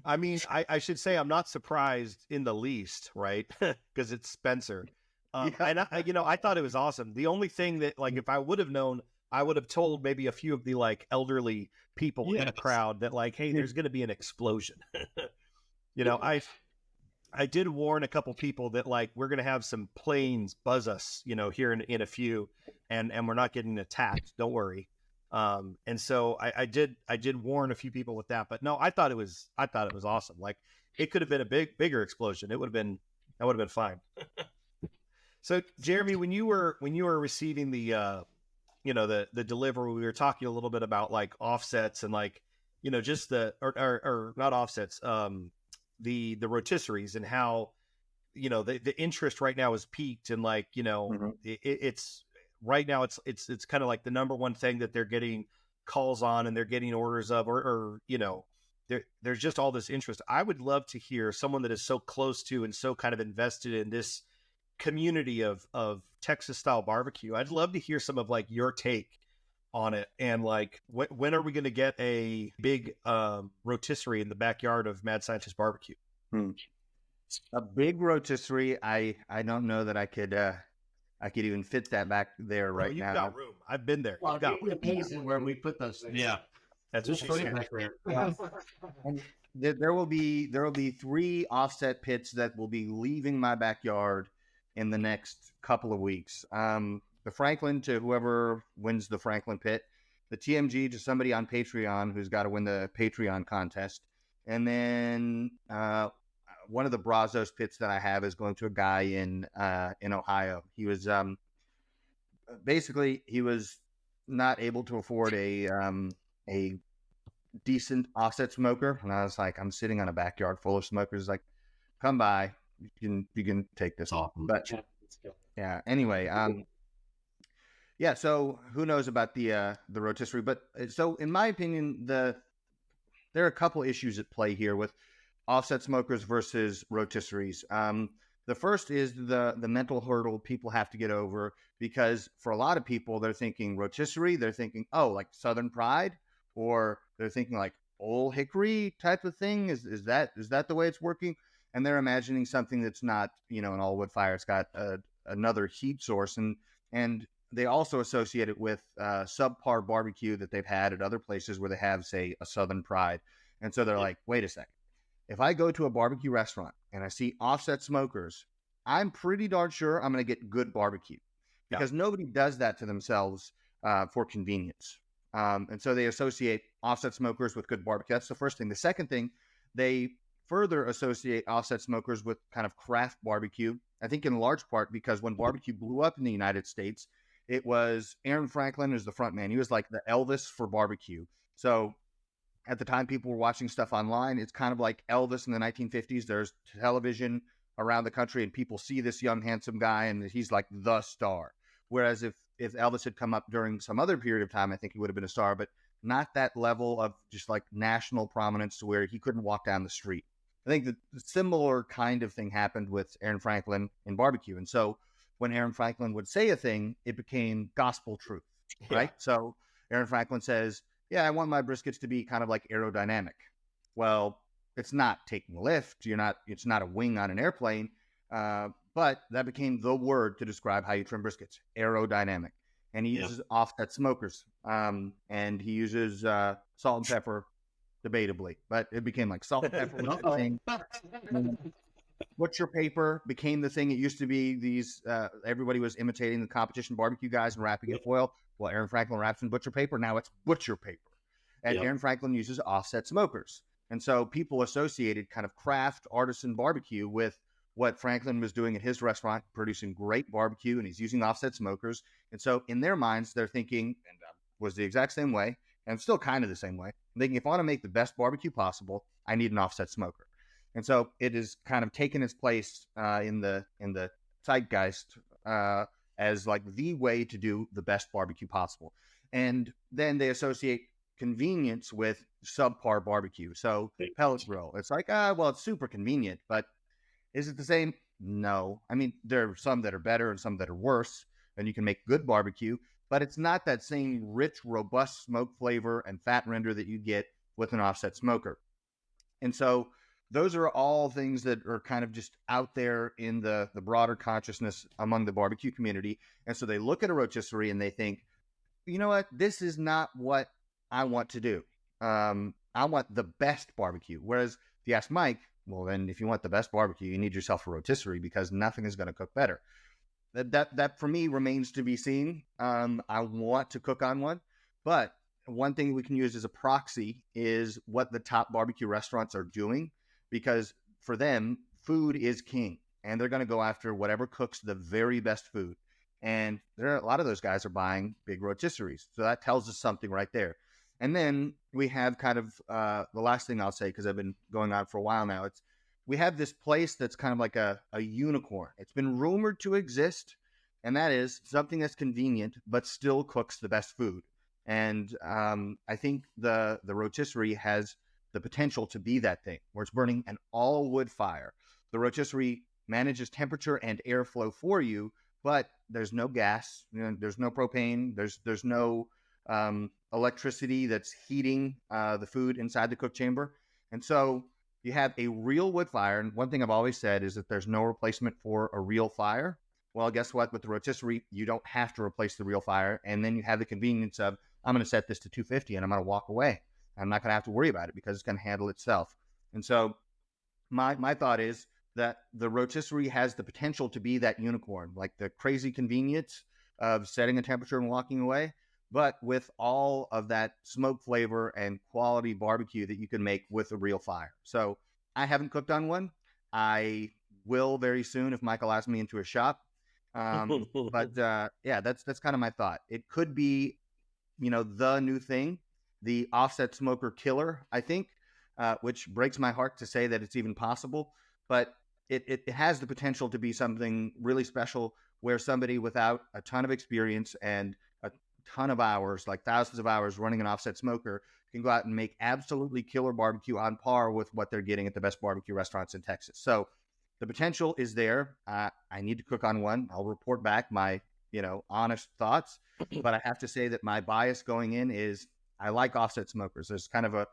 A: I mean, I should say I'm not surprised in the least, right? Because it's Spencer. And I thought it was awesome. The only thing that, like, if I would have known, I would have told maybe a few of the like elderly people in the crowd that, like, hey, there's going to be an explosion. I did warn a couple people that, like, we're going to have some planes buzz us, here in a few, and we're not getting attacked. Don't worry. And so I did warn a few people with that, but no, I thought it was awesome. Like, it could have been a bigger explosion. That would have been fine. So Jeremy, when you were receiving the the delivery, we were talking a little bit about like offsets and like, just or not offsets, the rotisseries, and how, the interest right now is peaked, and like, it's right now it's kind of like the number one thing that they're getting calls on and they're getting orders of, or there's just all this interest. I would love to hear someone that is so close to and so kind of invested in this community of Texas style barbecue. I'd love to hear some of like your take on it, and like when are we going to get a big rotisserie in the backyard of Mad Scientist Barbecue?
B: A big rotisserie. I don't know that I could even fit that back there right now.
A: You've got room. I've been there.
D: Well, it's amazing where we put those things.
C: Yeah,
A: that's what she said.
C: Back there.
B: And there will be 3 offset pits that will be leaving my backyard in the next couple of weeks. The Franklin to whoever wins the Franklin pit, the TMG to somebody on Patreon who's got to win the Patreon contest, and then one of the Brazos pits that I have is going to a guy in Ohio. He was basically he was not able to afford a decent offset smoker, and I was like, I'm sitting on a backyard full of smokers. He's like, come by, you can take this off. But yeah, anyway, so who knows about the rotisserie? But so in my opinion, there are a couple issues at play here with offset smokers versus rotisseries. The first is the mental hurdle people have to get over, because for a lot of people, they're thinking rotisserie, they're thinking, oh, like Southern Pride, or they're thinking like Old Hickory type of thing. Is that the way it's working? And they're imagining something that's not, an all wood fire. It's got another heat source, and they also associate it with subpar barbecue that they've had at other places where they have, say, a Southern Pride. And so they're like, wait a second. If I go to a barbecue restaurant and I see offset smokers, I'm pretty darn sure I'm going to get good barbecue, because nobody does that to themselves for convenience. And so they associate offset smokers with good barbecue. That's the first thing. The second thing, they further associate offset smokers with kind of craft barbecue, I think in large part because when barbecue blew up in the United States, it was Aaron Franklin as the front man. He was like the Elvis for barbecue. So at the time people were watching stuff online, it's kind of like Elvis in the 1950s. There's television around the country and people see this young, handsome guy and he's like the star. Whereas if Elvis had come up during some other period of time, I think he would have been a star, but not that level of just like national prominence to where he couldn't walk down the street. I think the similar kind of thing happened with Aaron Franklin in barbecue. And so when Aaron Franklin would say a thing, it became gospel truth, right? So Aaron Franklin says, yeah, I want my briskets to be kind of like aerodynamic. Well, it's not taking a lift. It's not a wing on an airplane. But that became the word to describe how you trim briskets, aerodynamic. And he uses offset smokers. And he uses salt and pepper, debatably. But it became like salt and pepper was the thing. Butcher paper became the thing. It used to be these, everybody was imitating the competition barbecue guys and wrapping in foil. Well, Aaron Franklin wraps in butcher paper. Now it's butcher paper. And Aaron Franklin uses offset smokers. And so people associated kind of craft artisan barbecue with what Franklin was doing at his restaurant, producing great barbecue, and he's using offset smokers. And so in their minds, they're thinking, and was the exact same way, and still kind of the same way, thinking if I want to make the best barbecue possible, I need an offset smoker. And so it has kind of taken its place in the zeitgeist as like the way to do the best barbecue possible. And then they associate convenience with subpar barbecue. So pellet grill, it's like, well, it's super convenient, but is it the same? No. I mean, there are some that are better and some that are worse, and you can make good barbecue, but it's not that same rich, robust smoke flavor and fat render that you get with an offset smoker. And so those are all things that are kind of just out there in the broader consciousness among the barbecue community. And so they look at a rotisserie and they think, you know what, this is not what I want to do. I want the best barbecue. Whereas if you ask Mike, well, then if you want the best barbecue, you need yourself a rotisserie because nothing is going to cook better. That for me remains to be seen. I want to cook on one, but one thing we can use as a proxy is what the top barbecue restaurants are doing, because for them, food is king, and they're going to go after whatever cooks the very best food. And a lot of those guys are buying big rotisseries. So that tells us something right there. And then we have kind of the last thing I'll say, because I've been going on for a while now, we have this place that's kind of like a unicorn. It's been rumored to exist, and that is something that's convenient but still cooks the best food. And I think the rotisserie has the potential to be that thing, where it's burning an all-wood fire. The rotisserie manages temperature and airflow for you, but there's no gas, there's no propane, there's no electricity that's heating the food inside the cook chamber. And so you have a real wood fire. And one thing I've always said is that there's no replacement for a real fire. Well, guess what? With the rotisserie, you don't have to replace the real fire. And then you have the convenience of, I'm going to set this to 250 and I'm going to walk away. I'm not going to have to worry about it because it's going to handle itself. And so my thought is that the rotisserie has the potential to be that unicorn, like the crazy convenience of setting a temperature and walking away, but with all of that smoke flavor and quality barbecue that you can make with a real fire. So I haven't cooked on one. I will very soon if Michael asks me into a shop. But yeah, that's kind of my thought. It could be, the new thing, the offset smoker killer, I think, which breaks my heart to say that it's even possible. But it has the potential to be something really special where somebody without a ton of experience and a ton of hours, like thousands of hours running an offset smoker, can go out and make absolutely killer barbecue on par with what they're getting at the best barbecue restaurants in Texas. So the potential is there. I need to cook on one. I'll report back my, honest thoughts. But I have to say that my bias going in is I like offset smokers. There's kind of a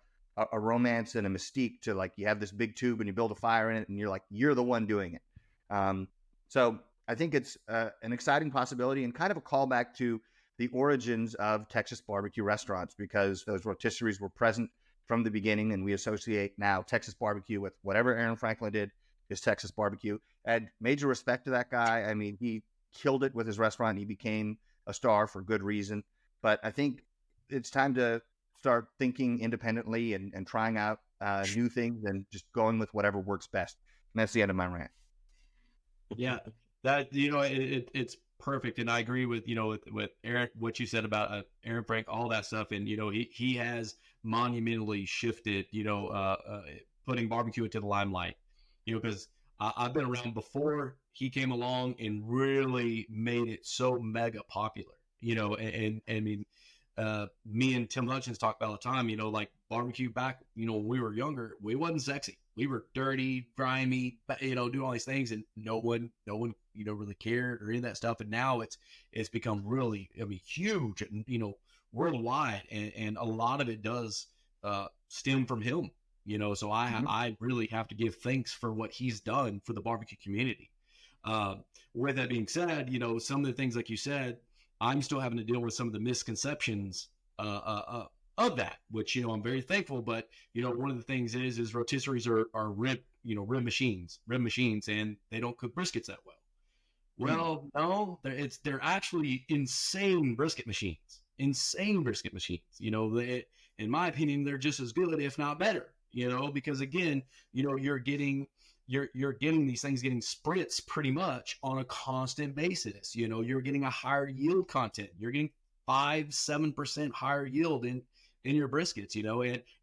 B: romance and a mystique to, like, you have this big tube and you build a fire in it and you're like, you're the one doing it. So I think it's an exciting possibility and kind of a callback to the origins of Texas barbecue restaurants, because those rotisseries were present from the beginning, and we associate now Texas barbecue with whatever Aaron Franklin did is Texas barbecue. And major respect to that guy. I mean, he killed it with his restaurant. He became a star for good reason. But I think it's time to start thinking independently and trying out new things and just going with whatever works best. And that's the end of my rant.
C: Yeah, that, it's perfect. And I agree with, with Eric, what you said about Aaron Frank, all that stuff. And, he has monumentally shifted, putting barbecue into the limelight, because I've been around before he came along and really made it so mega popular, and I mean, me and Tim Hutchins talk about all the time, like barbecue back, when we were younger, we wasn't sexy. We were dirty, grimy, doing all these things, and no one, really cared or any of that stuff. And now it's become really, huge, worldwide. And a lot of it does stem from him, so I really have to give thanks for what he's done for the barbecue community. With that being said, some of the things, like you said, I'm still having to deal with some of the misconceptions of that, which, I'm very thankful. But, one of the things is rotisseries are rib machines, and they don't cook briskets that well. Well, no, they're actually insane brisket machines. In my opinion, they're just as good, if not better. because again, you're getting these things getting spritzed pretty much on a constant basis. You're getting a higher yield content. You're getting 5-7% higher yield in your briskets,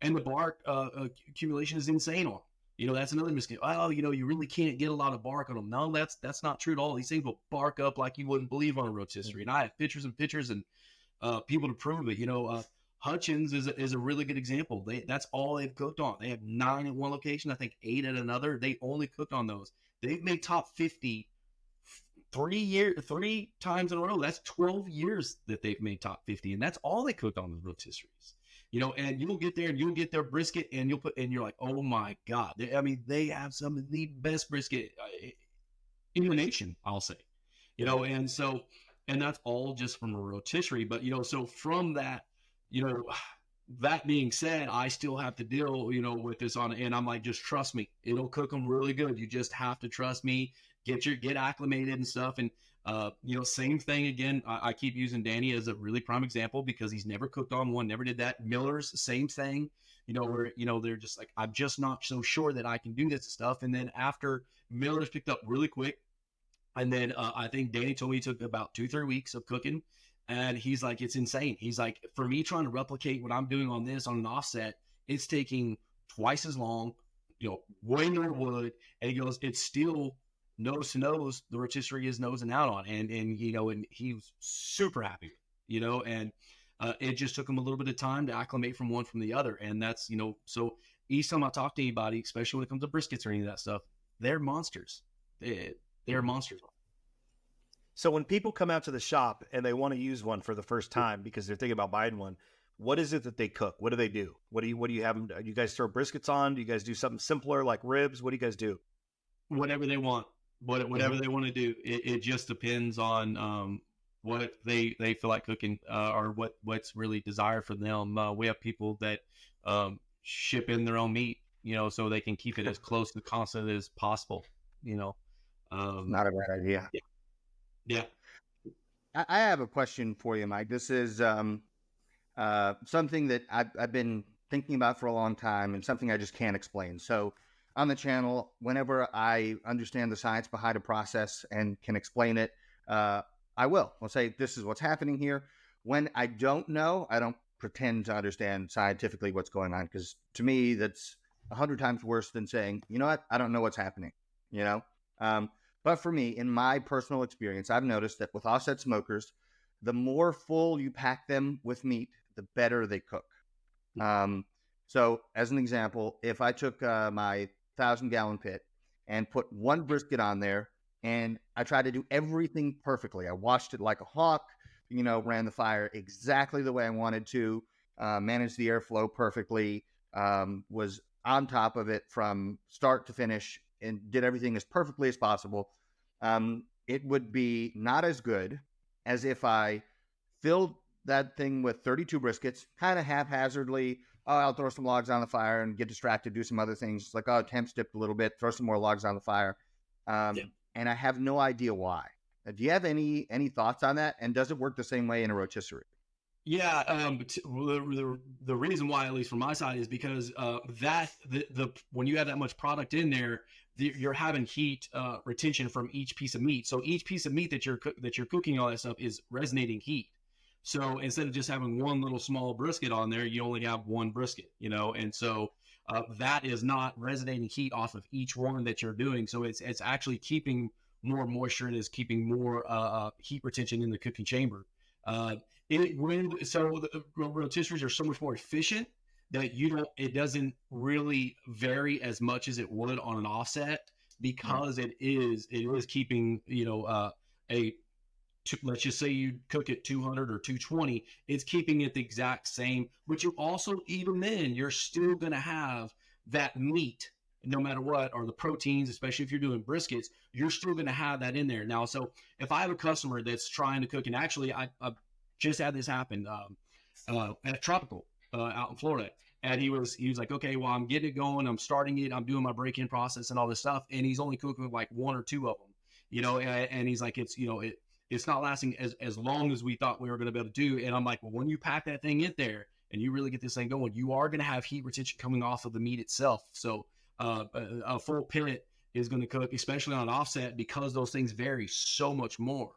C: and the bark accumulation is insane on them. That's another mistake. Oh, you really can't get a lot of bark on them. No, that's not true at all. These things will bark up like you wouldn't believe on a rotisserie. And I have pictures and pictures and people to prove it. Hutchins is a really good example. That's all they've cooked on. They have 9 at one location, I think 8 at another. They only cooked on those. They've made top 50 3 times in a row. That's 12 years that they've made top 50, and that's all they cooked on the rotisseries. And you'll get there and you'll get their brisket and you're like, oh my God. They have some of the best brisket in the nation, I'll say, and that's all just from a rotisserie. But, so from that, that being said, I still have to deal, with this and I'm like, just trust me, it'll cook them really good. You just have to trust me, get acclimated and stuff. And, same thing again. I keep using Danny as a really prime example because he's never cooked on one, never did that. Miller's, same thing, where, they're just like, I'm just not so sure that I can do this stuff. And then after Miller's picked up really quick, and then I think Danny told me it took about 2-3 weeks of cooking. And he's like, it's insane. He's like, for me trying to replicate what I'm doing on an offset, it's taking twice as long, way more wood. And he goes, it's still nose to nose, the rotisserie is nosing out on. And he was super happy, and it just took him a little bit of time to acclimate from one from the other. And that's, so each time I talk to anybody, especially when it comes to briskets or any of that stuff, they're monsters. They're monsters.
A: So when people come out to the shop and they want to use one for the first time because they're thinking about buying one, what is it that they cook? What do they do? What do you have them do? You guys throw briskets on? Do you guys do something simpler like ribs? What do you guys do?
C: Whatever they want. Whatever they want to do. It just depends on what they feel like cooking or what's really desired for them. We have people that ship in their own meat, so they can keep it as close to constant as possible.
B: Not a bad idea.
C: Yeah.
B: I have a question for you, Mike. This is something that I've been thinking about for a long time and something I just can't explain. So on the channel, whenever I understand the science behind a process and can explain it, I will. I'll say, this is what's happening here. When I don't know, I don't pretend to understand scientifically what's going on, because to me, that's 100 times worse than saying, you know what, I don't know what's happening, But for me, in my personal experience, I've noticed that with offset smokers, the more full you pack them with meat, the better they cook. So as an example, if I took my 1,000-gallon pit and put one brisket on there and I tried to do everything perfectly, I washed it like a hawk, ran the fire exactly the way I wanted to, managed the airflow perfectly, was on top of it from start to finish, and did everything as perfectly as possible, it would be not as good as if I filled that thing with 32 briskets, kind of haphazardly. Oh, I'll throw some logs on the fire and get distracted, do some other things. Like, oh, temps dipped a little bit, throw some more logs on the fire. And I have no idea why. Do you have any thoughts on that? And does it work the same way in a rotisserie?
C: Yeah, the reason why, at least from my side, is because when you have that much product in there, you're having heat retention from each piece of meat. So each piece of meat that you're cooking all that stuff is resonating heat. So instead of just having one little small brisket on there, you only have one brisket, and so that is not resonating heat off of each one that you're doing. So it's actually keeping more moisture and is keeping more heat retention in the cooking chamber. The rotisseries are so much more efficient that it doesn't really vary as much as it would on an offset, because it is keeping, let's just say you cook it 200 or 220, it's keeping it the exact same, but you also, even then, you're still going to have that meat no matter what, or the proteins, especially if you're doing briskets, you're still going to have that in there. Now, so if I have a customer that's trying to cook, and actually I just had this happen at Tropical out in Florida, and he was like, okay, well, I'm getting it going, I'm starting it, I'm doing my break-in process and all this stuff, and he's only cooking like 1 or 2 of them, and he's like, it's not lasting as long as we thought we were going to be able to do. And I'm like, well, when you pack that thing in there, and you really get this thing going, you are going to have heat retention coming off of the meat itself. So a full pit is going to cook, especially on an offset, because those things vary so much more.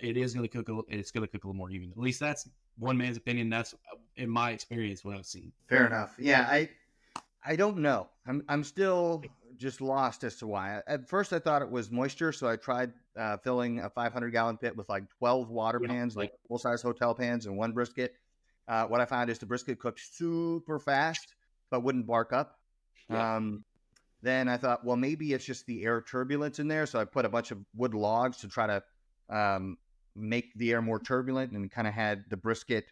C: It is going to cook. It's going to cook a little more even. At least that's one man's opinion. That's in my experience what I've seen.
B: Fair enough. Yeah, I don't know. I'm still just lost as to why. At first, I thought it was moisture, so I tried filling a 500-gallon pit with like 12 water pans, like full-size hotel pans, and one brisket. What I found is the brisket cooked super fast, but wouldn't bark up. Yeah. Then I thought, well, maybe it's just the air turbulence in there. So I put a bunch of wood logs to try to make the air more turbulent, and kind of had the brisket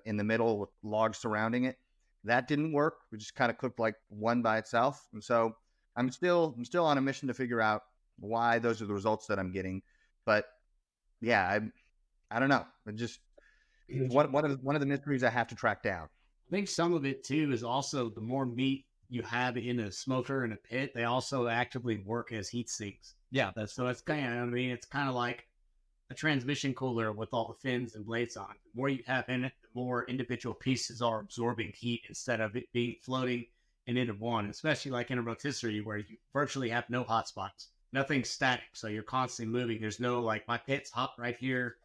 B: in the middle with logs surrounding it. That didn't work. We just kind of cooked like one by itself. And so I'm still on a mission to figure out why those are the results that I'm getting. But yeah, I don't know. It just one of the mysteries I have to track down.
D: I think some of it too is also the more meat you have in a smoker and a pit, they also actively work as heat sinks.
C: Yeah,
D: so it's kind of, I mean, it's kind of like a transmission cooler with all the fins and blades on. The more you have in it, the more individual pieces are absorbing heat instead of it being floating into one, especially like in a rotisserie where you virtually have no hot spots. Nothing's static, so you're constantly moving. There's no like, my pit's hot right here,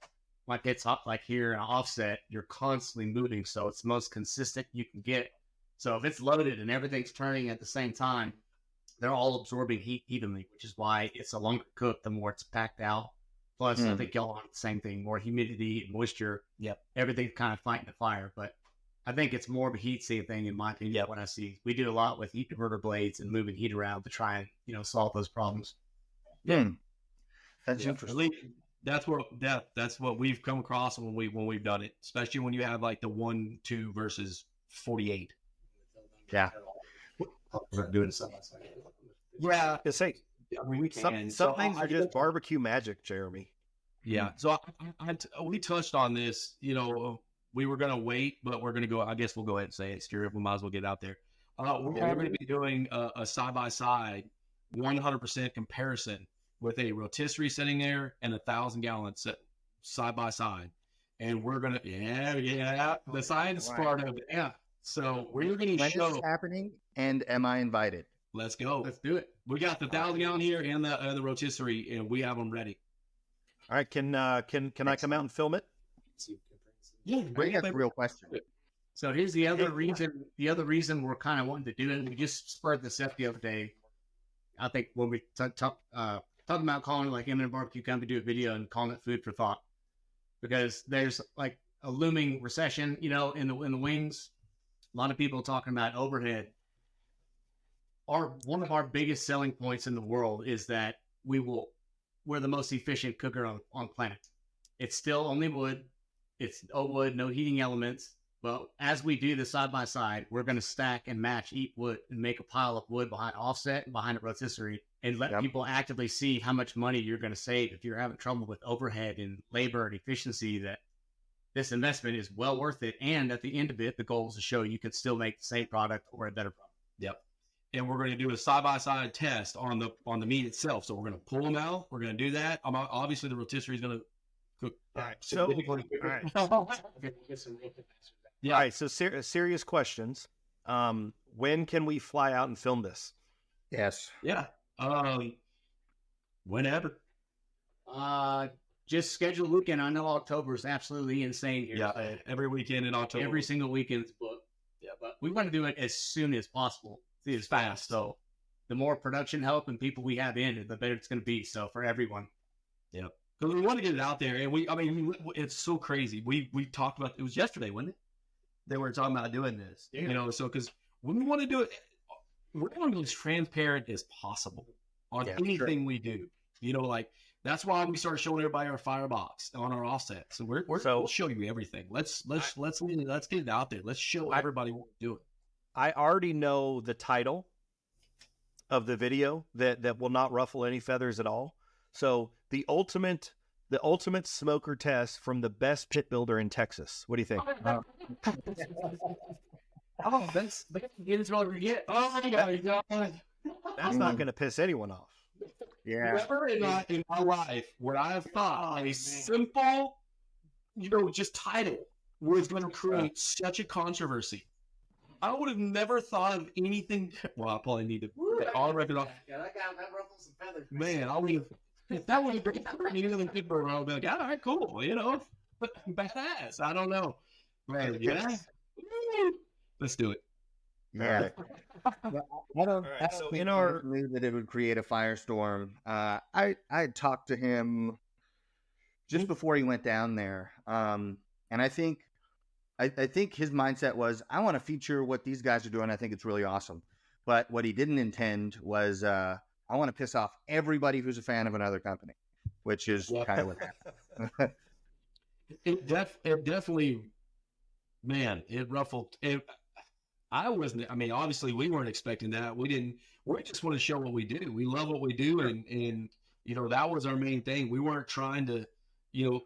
D: my pit's hot like here, and offset. You're constantly moving, so it's the most consistent you can get. So if it's loaded and everything's turning at the same time, they're all absorbing heat evenly, which is why it's a longer cook the more it's packed out. Plus, I think y'all want the same thing, more humidity and moisture.
C: Yep.
D: Everything's kind of fighting the fire. But I think it's more of a heat sink thing in my opinion.
C: Yep.
D: What I see. We do a lot with heat diverter blades and moving heat around to try and, you know, solve those problems.
B: Yeah. That's interesting.
C: That's what we've come across when we've done it, especially when you have like the 1-2 versus 48.
B: Yeah.
C: We're doing something. Yeah.
A: Say,
C: I mean, we can.
A: Some things are just barbecue magic, Jeremy.
C: Yeah. So we touched on this. You know, we were gonna wait, but we're gonna go. I guess we'll go ahead and say it. Stuart, we might as well get out there. We're going to be doing a side-by-side 100% comparison with a rotisserie sitting there and 1,000-gallon set side by side, and we're gonna the science part of it. Yeah. So we're going to show
B: when is this happening, and am I invited?
C: Let's go.
D: Let's do it.
C: We got the 1,000-gallon here and the rotisserie, and we have them ready.
A: All right. Can I come out and film it?
C: Yeah.
B: That's a real question.
D: So here's the other reason. The other reason we're kind of wanting to do it. We just spurred this up the other day. I think when we talking about calling it like M&M BBQ Company, do a video and calling it food for thought, because there's like a looming recession, you know, in the wings. A lot of people talking about overhead. One of our biggest selling points in the world is that we're the most efficient cooker on planet. It's still only wood. It's wood, no heating elements. But as we do the side by side, we're going to stack and match each wood and make a pile of wood behind offset and behind a rotisserie, and let people actively see how much money you're going to save if you're having trouble with overhead and labor and efficiency. That this investment is well worth it. And at the end of it, the goal is to show you can still make the same product or a better product.
C: Yep. And we're going to do a side-by-side test on the meat itself. So we're going to pull them out. We're going to do that. Obviously, the rotisserie is going to cook.
A: All right. So, all right. Yeah. All right. So serious questions. When can we fly out and film this?
B: Yes.
C: Yeah. Whenever.
D: Just schedule a weekend. I know October is absolutely insane here.
C: Yeah. Every weekend in October.
D: Every single weekend is booked. Yeah. But we want to do it as soon as possible. It's fast. So the more production help and people we have in, the better it's going to be. So for everyone.
C: Yeah. Because we want to get it out there. And it's so crazy. We talked about, it was yesterday, wasn't it? They were talking about doing this, you know, so because when we want to do it, we're going to be as transparent as possible on anything we do. You know, like that's why we started showing everybody our firebox on our offsets. So we'll show you everything. Let's get it out there. Let's show everybody what we're doing.
A: I already know the title of the video that will not ruffle any feathers at all. So the ultimate smoker test from the best pit builder in Texas. What do you think?
D: That's what we get. Oh my God.
A: That's not going to piss anyone off.
B: Yeah.
C: Never in my life would I have thought a simple, just title was going to create such a controversy. I would have never thought of anything. Well, I probably need to all record off.
D: Yeah, that ruffled some feathers.
C: Man, I would have. If that would have been anything good for I would be like, all right, cool, badass. I don't know, man. Yeah, let's do it.
B: Yeah. I don't.
A: right,
B: I don't
A: so
B: think
A: in
B: he
A: our-
B: knew that it would create a firestorm. I had talked to him just before he went down there, and I think his mindset was, I want to feature what these guys are doing. I think it's really awesome. But what he didn't intend was, I want to piss off everybody who's a fan of another company, which is kind of what happened.
C: It definitely, man, it ruffled. I wasn't. I mean, obviously, we weren't expecting that. We didn't. We just want to show what we do. We love what we do, and that was our main thing. We weren't trying to, we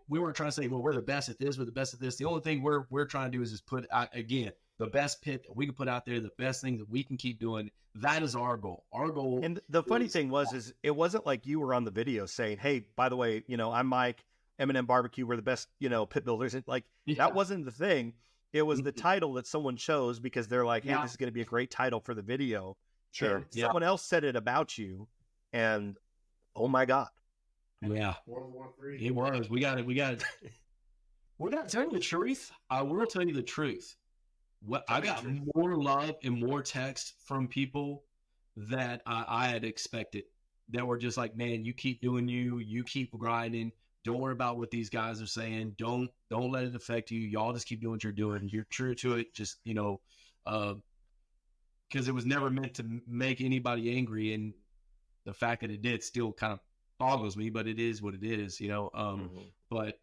C: weren't trying to say, well, we're the best at this. We're the best at this. The only thing we're trying to do is just put out, again, the best pit that we can put out there, the best things that we can keep doing. That is our goal. Our goal.
A: And the funny thing is it wasn't like you were on the video saying, hey, by the way, I'm Mike, M&M BBQ, we're the best, pit builders. That wasn't the thing. It was the title that someone chose because they're like, hey, this is going to be a great title for the video.
B: Sure.
A: And someone else said it about you, and oh my God.
C: Yeah.
D: World War III.
C: It was. We got it. We're not telling you the truth. I will tell you the truth. I got more love and more text from people that I had expected, that were just like, man, you keep doing you keep grinding. Don't worry about what these guys are saying. Don't let it affect you. Y'all just keep doing what you're doing. You're true to it. Just, because it was never meant to make anybody angry. And the fact that it did still kind of boggles me, but it is what it is, But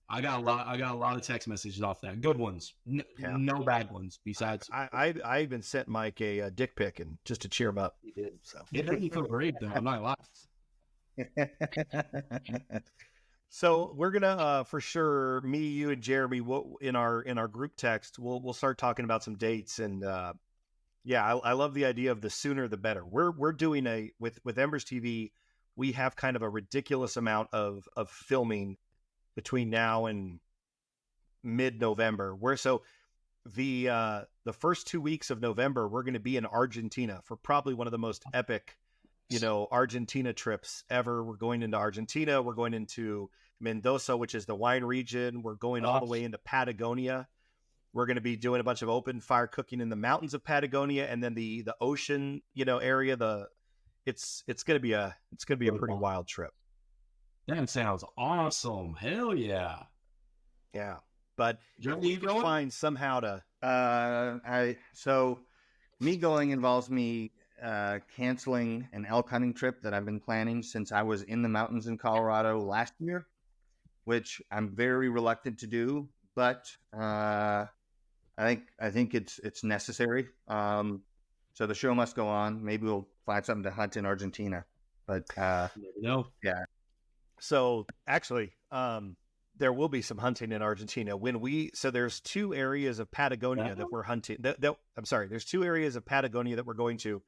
C: I got a lot of text messages off that. Good ones. No bad ones besides.
A: I even sent Mike a dick pic and just to cheer him up.
C: He did.
A: So
C: It made me feel great, though. I'm not lying.
A: So we're gonna for sure, me, you, and Jeremy, in our group text, we'll start talking about some dates, and I love the idea of the sooner the better. We're doing with Embers TV, we have kind of a ridiculous amount of filming between now and mid-November. The first 2 weeks of November, we're going to be in Argentina for probably one of the most epic Argentina trips ever. We're going into Argentina. We're going into Mendoza, which is the wine region. We're going all the way into Patagonia. We're going to be doing a bunch of open fire cooking in the mountains of Patagonia, and then the ocean, area. It's going to be a pretty wild trip.
C: That sounds awesome. Hell yeah.
A: Yeah, but
C: Jeremy, you going?
A: Find somehow to.
B: So me going involves me canceling an elk hunting trip that I've been planning since I was in the mountains in Colorado last year, which I'm very reluctant to do, but I think it's necessary. So the show must go on. Maybe we'll find something to hunt in Argentina, but
C: no.
B: Yeah.
A: So actually, there will be some hunting in Argentina so there's 2 areas of Patagonia that we're hunting. There's 2 areas of Patagonia that we're going to.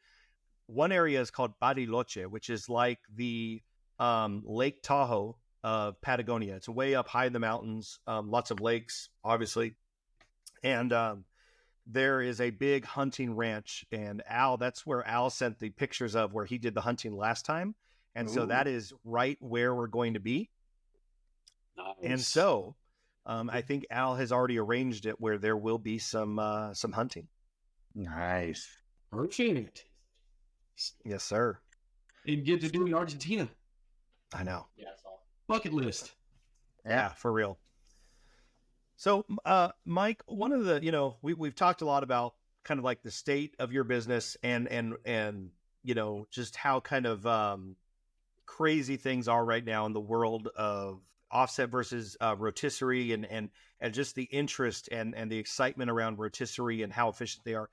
A: One area is called Bariloche, which is like the Lake Tahoe of Patagonia. It's way up high in the mountains, lots of lakes, obviously. And there is a big hunting ranch. And that's where Al sent the pictures of where he did the hunting last time. And so that is right where we're going to be.
C: Nice.
A: And so I think Al has already arranged it where there will be some hunting.
B: Nice.
C: Perfect.
A: Yes, sir.
C: And get to do in Argentina.
A: I know.
D: Yeah, that's all.
C: Bucket list.
A: Yeah, for real. So, Mike, one of the, we've talked a lot about kind of like the state of your business and just how kind of crazy things are right now in the world of offset versus rotisserie and just the interest and the excitement around rotisserie and how efficient they are.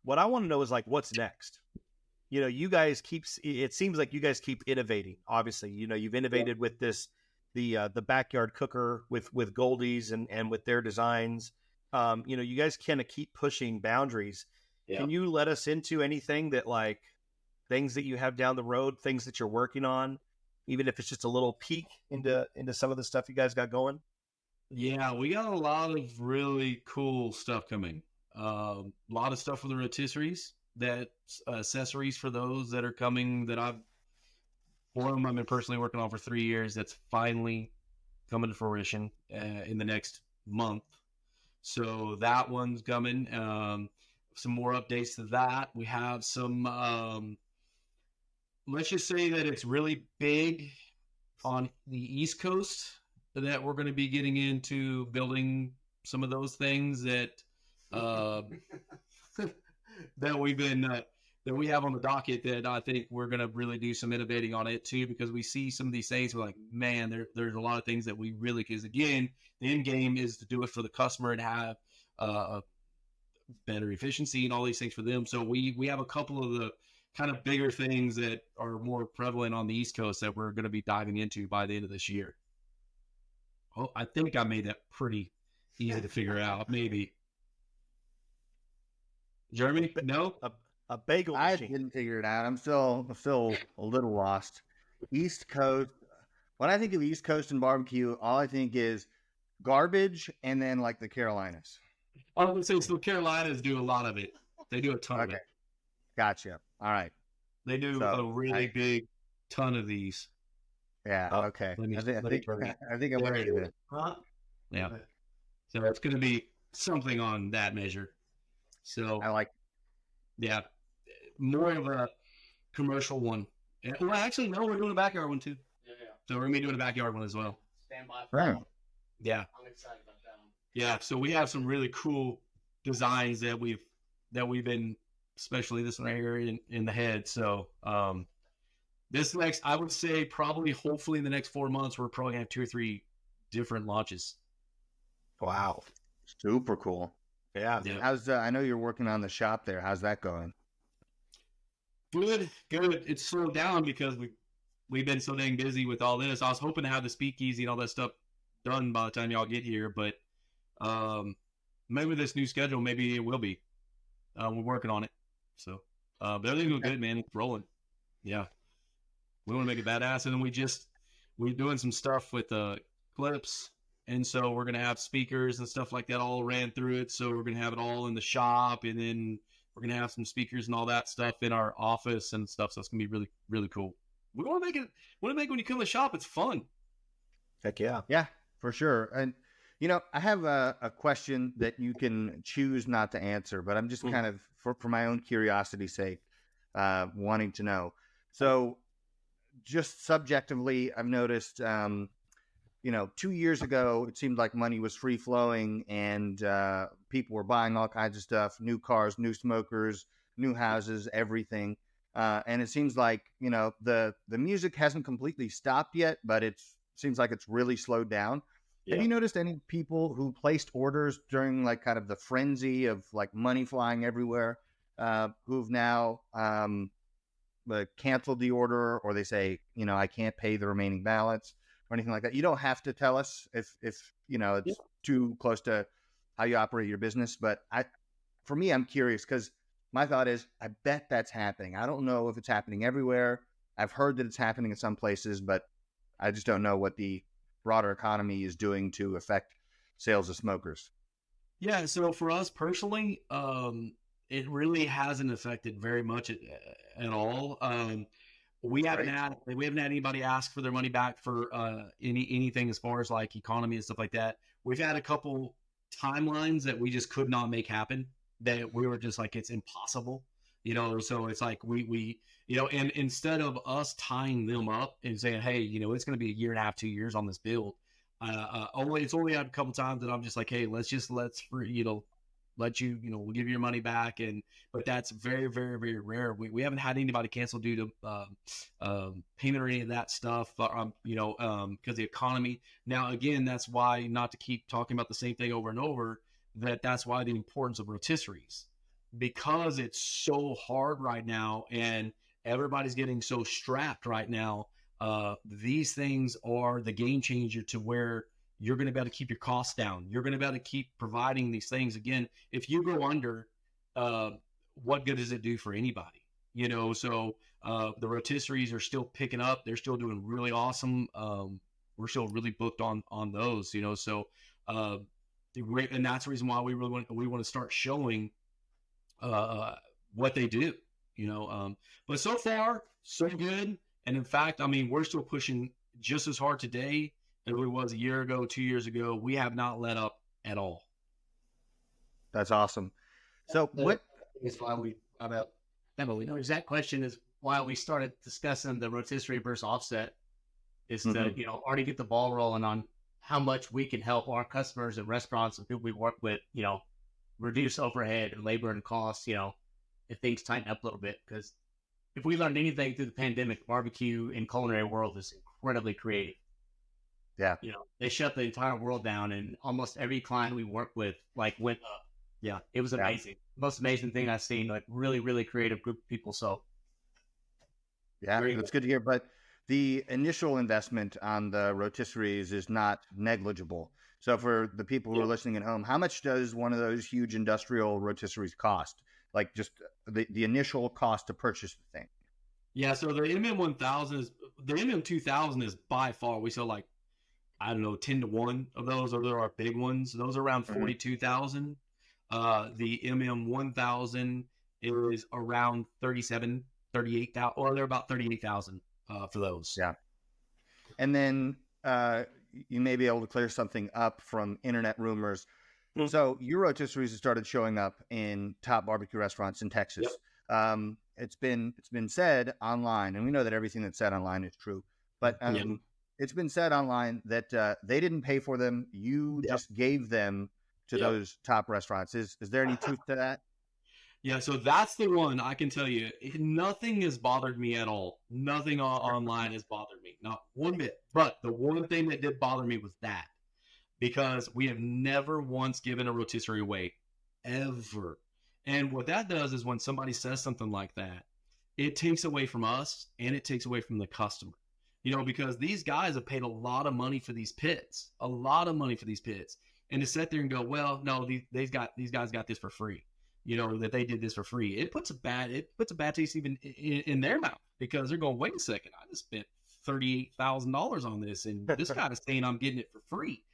A: What I want to know is like, what's next? You guys it seems like you guys keep innovating. Obviously, you've innovated with the backyard cooker with Goldie's and with their designs. You guys kind of keep pushing boundaries. Yeah. Can you let us into anything that like things that you have down the road, things that you're working on, even if it's just a little peek into some of the stuff you guys got going?
C: Yeah, we got a lot of really cool stuff coming. A lot of stuff for the rotisseries, that accessories for those that are coming. That one of them I've been personally working on for 3 years. That's finally coming to fruition in the next month. So that one's coming. Some more updates to that. We have some. Let's just say that it's really big on the East Coast, that we're going to be getting into building some of those things that uh, that we've been that we have on the docket, that I think we're going to really do some innovating on it too, because we see some of these things. We're like, man, there's a lot of things that we really, because again, the end game is to do it for the customer and have better efficiency and all these things for them. So we have a couple of the kind of bigger things that are more prevalent on the East Coast that we're going to be diving into by the end of this year. Oh, I think I made that pretty easy to figure out. Maybe. Jeremy? No?
A: A bagel
B: I
A: machine.
B: didn't figure it out. I'm still a little lost. East Coast. When I think of East Coast and barbecue, all I think is garbage, and then like the Carolinas.
C: I would say so. Carolinas do a lot of it. They do a ton of
B: Okay,
C: it.
B: gotcha. All right.
C: They do
B: So,
C: a really big ton of these.
B: Yeah.
A: Oh,
B: Okay.
C: let me-
B: I think
C: let me turn it.
B: I think I'm ready to.
D: Huh?
C: Yeah. So it's going to be something on that measure. So
B: I like.
C: yeah, more of a commercial one. Well, actually, no, we're doing a backyard one too.
D: Yeah.
C: So we're going to be doing a backyard one as well.
D: Stand by for
B: Right.
D: that one.
C: Yeah.
D: I'm excited about that one.
C: Yeah, so we have some really cool designs that we've been, especially this one right here in the head. So this next, I would say probably, hopefully in the next 4 months, we're probably gonna have 2 or 3 different launches.
A: Wow.
B: Super cool.
A: Yeah.
C: Yeah.
B: How's I know you're working on the shop there. How's that going?
C: Good. It's slowed down because we've been so dang busy with all this. I was hoping to have the speakeasy and all that stuff done by the time y'all get here, but maybe with this new schedule, maybe it will be. We're working on it. So, but everything's going good, man. It's rolling. Yeah. We want to make it badass. And then we're doing some stuff with clips. And so we're going to have speakers and stuff like that all ran through it. So we're going to have it all in the shop. And then we're going to have some speakers and all that stuff in our office and stuff. So it's going to be really, really cool. We want to make when you come to the shop, it's fun.
A: Heck yeah.
B: Yeah, for sure. And I have a question that you can choose not to answer, but I'm just kind of for my own curiosity's sake, wanting to know. So, just subjectively, I've noticed, 2 years ago, it seemed like money was free flowing, and people were buying all kinds of stuff: new cars, new smokers, new houses, everything. And it seems like the music hasn't completely stopped yet, but it seems like it's really slowed down.
A: Yeah.
B: Have you noticed any people who placed orders during like kind of the frenzy of like money flying everywhere, who've now canceled the order, or they say, I can't pay the remaining balance or anything like that? You don't have to tell us if it's too close to how you operate your business, but for me, I'm curious because my thought is, I bet that's happening. I don't know if it's happening everywhere. I've heard that it's happening in some places, but I just don't know what the broader economy is doing to affect sales of smokers.
C: Yeah, so for us personally, it really hasn't affected very much at all. We haven't had anybody ask for their money back for anything as far as like economy and stuff like that. We've had a couple timelines that we just could not make happen, that we were just like, it's impossible, so it's like we and instead of us tying them up and saying, hey, it's going to be a year and a half, 2 years on this build, it's only had a couple times that I'm just like, hey, let's let you, we'll give you your money back. But that's very, very, very rare. We haven't had anybody cancel due to payment or any of that stuff, because the economy. Now, again, that's why, not to keep talking about the same thing over and over, that's why the importance of rotisseries, because it's so hard right now and everybody's getting so strapped right now. These things are the game changer to where you're going to be able to keep your costs down. You're going to be able to keep providing these things. Again, if you go under, what good does it do for anybody? So the rotisseries are still picking up. They're still doing really awesome. We're still really booked on those, so And that's the reason why we want to start showing what they do, but so far so good. And in fact, I mean, we're still pushing just as hard today as it was a year ago, 2 years ago. We have not let up at all.
B: That's awesome. So what
D: is why we about Emily? No, exact question is why we started discussing the rotisserie versus offset is to already get the ball rolling on how much we can help our customers and restaurants and people we work with, reduce overhead and labor and costs, if things tighten up a little bit. Because if we learned anything through the pandemic, barbecue in culinary world is incredibly creative.
B: Yeah.
D: They shut the entire world down, and almost every client we work with went up. Yeah, it was amazing. Yeah. Most amazing thing I've seen. Really, really creative group of people. So,
B: yeah, that's good to hear. But the initial investment on the rotisseries is not negligible. So, for the people who are listening at home, how much does one of those huge industrial rotisseries cost? Like just the initial cost to purchase the thing.
C: Yeah. So the MM 2000 is by far we sell 10-1 of those. Those are our big ones. Those are around 42,000. The MM 1000 is around 38,000, or they're about 38,000 for those.
B: Yeah. And then you may be able to clear something up from internet rumors. Mm-hmm. So your rotisseries have started showing up in top barbecue restaurants in Texas. Yep. It's been said online, and we know that everything that's said online is true, but it's been said online that they didn't pay for them. You just gave them to those top restaurants. Is there any truth to that?
C: Yeah, so that's the one I can tell you. Nothing has bothered me at all. Nothing online has bothered me, not one bit. But the one thing that did bother me was that, because we have never once given a rotisserie away, ever. And what that does is when somebody says something like that, it takes away from us and it takes away from the customer. Because these guys have paid a lot of money for these pits, and to sit there and go, well, no, these guys got this for free. That they did this for free. It puts a bad taste even in their mouth, because they're going, wait a second, I just spent $38,000 on this, and this guy is saying I'm getting it for free.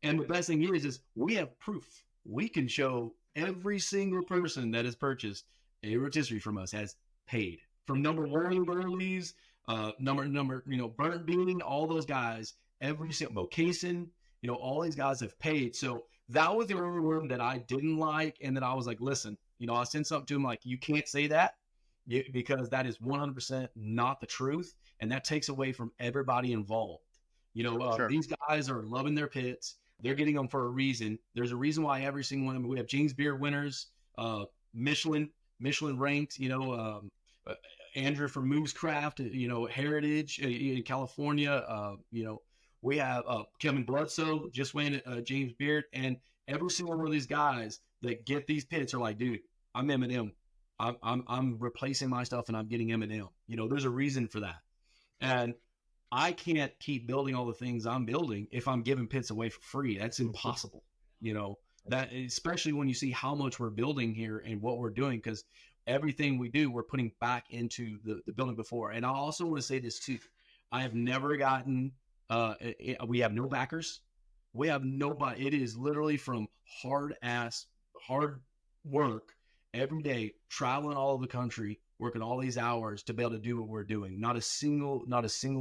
C: And the best thing is we have proof. We can show every single person that has purchased a rotisserie from us has paid. From number one Burley's, Burnt Bean, all those guys, every single Mocason, all these guys have paid. So that was the only one that I didn't like, and then I was like, listen, I sent something to him like, you can't say that because that is 100% not the truth, and that takes away from everybody involved. Sure. These guys are loving their pits. They're getting them for a reason. There's a reason why every single one of them, we have James Beard winners, Michelin ranked, Andrew from Moose Craft, Heritage in California, we have Kevin Bledsoe just winning James Beard, and every single one of these guys that get these pits are like, dude, I'm M&M. I'm replacing my stuff and I'm getting M&M. There's a reason for that, and I can't keep building all the things I'm building if I'm giving pits away for free. That's impossible. That especially when you see how much we're building here and what we're doing, because everything we do, we're putting back into the building before. And I also want to say this too. I have never gotten. We have no backers. We have nobody. It is literally from hard work every day, traveling all over the country, working all these hours to be able to do what we're doing. Not a single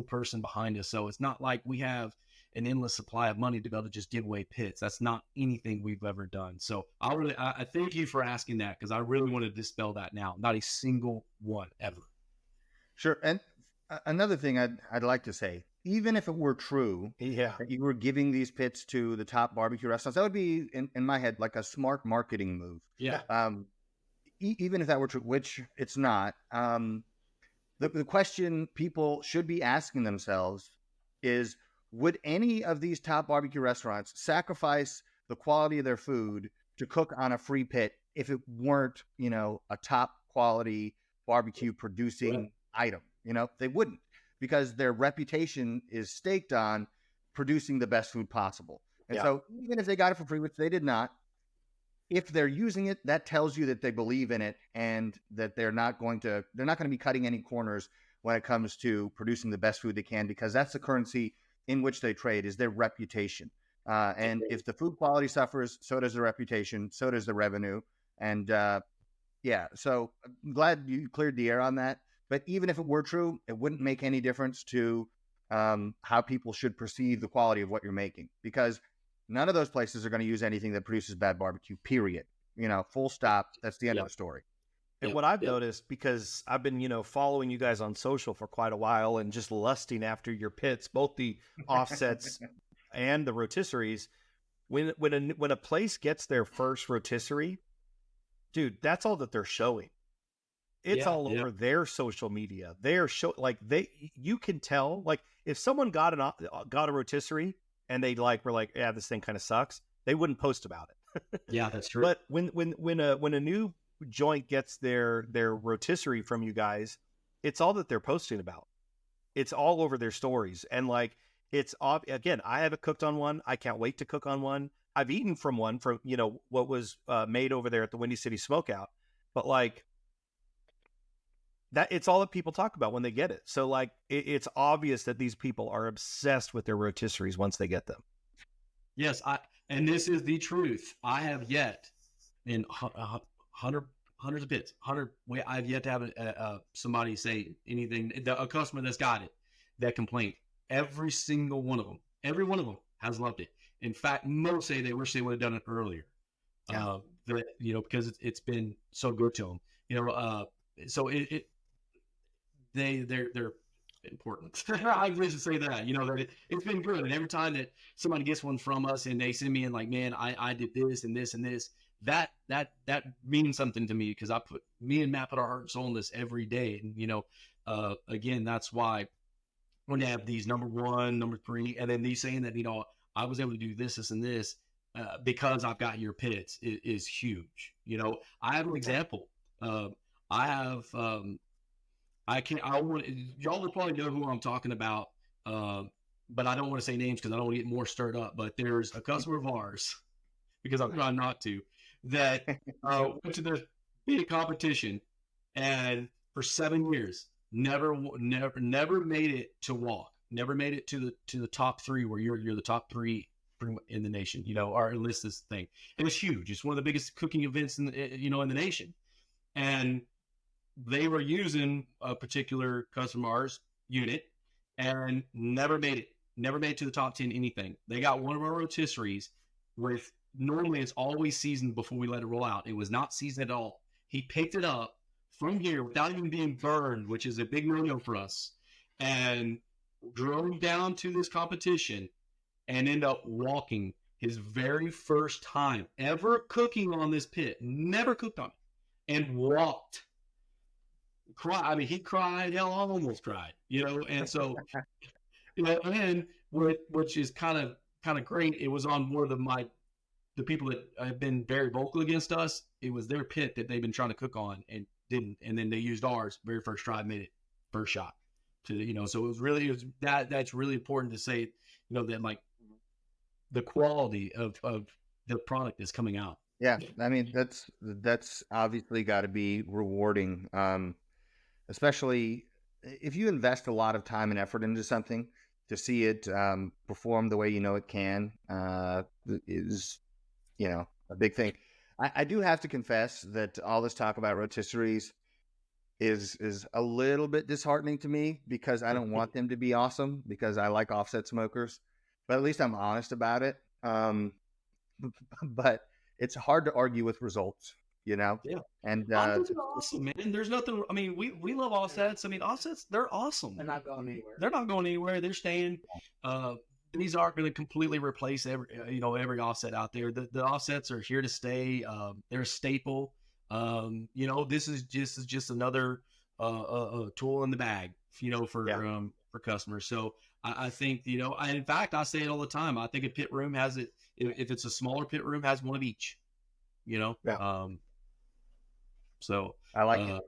C: person behind us. So it's not like we have an endless supply of money to be able to just give away pits. That's not anything we've ever done. So I thank you for asking that, because I really want to dispel that now. Not a single one ever.
B: Sure. And another thing I'd like to say, even if it were true that you were giving these pits to the top barbecue restaurants, that would be, in my head, like a smart marketing move.
C: Yeah.
B: Even if that were true, which it's not, the question people should be asking themselves is, would any of these top barbecue restaurants sacrifice the quality of their food to cook on a free pit if it weren't, a top quality barbecue producing item? They wouldn't, because their reputation is staked on producing the best food possible. And so even if they got it for free, which they did not, if they're using it, that tells you that they believe in it and that they're not going to be cutting any corners when it comes to producing the best food they can, because that's the currency in which they trade, is their reputation. And if the food quality suffers, so does the reputation, so does the revenue. And yeah, so I'm glad you cleared the air on that. But even if it were true, it wouldn't make any difference to how people should perceive the quality of what you're making, because none of those places are going to use anything that produces bad barbecue, period. Full stop. That's the end of the story.
A: And what I've noticed, because I've been, following you guys on social for quite a while and just lusting after your pits, both the offsets and the rotisseries, when a place gets their first rotisserie, dude, that's all that they're showing. It's all over their social media. They're you can tell, like, if someone got a rotisserie and they were like, yeah, this thing kind of sucks, they wouldn't post about it.
C: Yeah, that's true.
A: But when a new joint gets their rotisserie from you guys, it's all that they're posting about. It's all over their stories. And again, I haven't cooked on one. I can't wait to cook on one. I've eaten from one from, what was made over there at the Windy City Smokeout, but that it's all that people talk about when they get it. So it's obvious that these people are obsessed with their rotisseries once they get them.
C: Yes. And this is the truth. I have yet in hundreds of pits, I've yet to have somebody say anything, a customer that's got it, that complaint. Every single one of them has loved it. In fact, most say they wish they would have done it earlier.
A: Yeah.
C: Because it's been so good to them. So they're important. I wish to say that, that it's been good. And every time that somebody gets one from us and they send me in like, man, I did this and this and this, that means something to me, because me and Matt put our heart and soul in this every day. And, again, that's why when they have these number 1, number 3, and then these saying that, I was able to do this, and this, because I've got your pits is huge. I have an example. Y'all will probably know who I'm talking about, but I don't want to say names because I don't want to get more stirred up. But there's a customer of ours, because I'm trying not to, that went to the big competition, and for 7 years never made it to walk, never made it to the top 3, where you're the top 3 in the nation, or list this thing. And it's huge. It's one of the biggest cooking events in the nation, and they were using a particular customer of ours unit and never made it to the top 10 anything. They got one of our rotisseries with, normally it's always seasoned before we let it roll out. It was not seasoned at all. He picked it up from here without even being burned, which is a big no-no for us, and drove down to this competition and ended up walking his very first time ever cooking on this pit. Never cooked on it, and walked. He cried. Hell, I almost cried. And so, and which is kind of great. It was on one of the people that have been very vocal against us. It was their pit that they've been trying to cook on and didn't, and then they used ours very first try, made it first shot. So it was that's really important to say, that the quality of the product is coming out.
B: Yeah, I mean that's obviously got to be rewarding. Especially if you invest a lot of time and effort into something, to see it perform the way it can is, a big thing. I do have to confess that all this talk about rotisseries is a little bit disheartening to me, because I don't want them to be awesome, because I like offset smokers, but at least I'm honest about it. But it's hard to argue with results. Yeah. And
C: offsets are awesome, man. There's nothing. I mean, we love offsets. I mean, offsets, they're awesome.
D: They're not going anywhere. They're staying. These aren't going to completely replace every offset out there. The offsets are here to stay. They're a staple. This is just another tool in the bag, for customers. So I think, in fact, I say it all the time. I think a pit room has it. If it's a smaller pit room, has one of each.
A: Yeah.
C: So
B: I like it.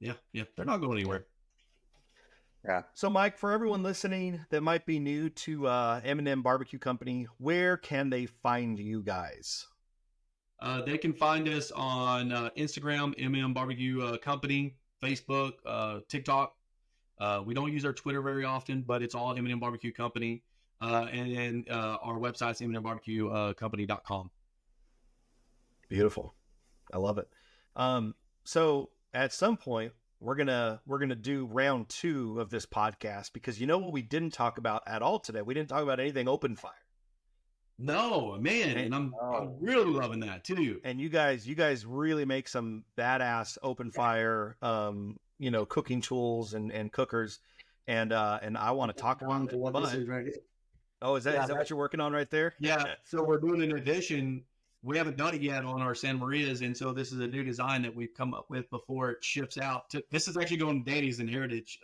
C: Yeah, they're not going anywhere.
B: Yeah.
A: So, Mike, for everyone listening that might be new to M&M BBQ Company, where can they find you guys?
C: They can find us on Instagram, M&M BBQ Company, Facebook, TikTok. We don't use our Twitter very often, but it's all M&M BBQ Company. and then our website's M&M BBQ company.com.
A: Beautiful. I love it. So at some point we're gonna do round 2 of this podcast, because you know what we didn't talk about at all today? We didn't talk about anything open fire.
C: No, man, and I'm really loving that too.
A: And you guys really make some badass open fire, cooking tools and cookers, and I want to talk about it. But, oh, is that what you're working on right there?
C: Yeah. So we're doing an addition. We haven't done it yet on our Santa Marias, and so this is a new design that we've come up with before it ships out. This is actually going to Danny's and Heritage.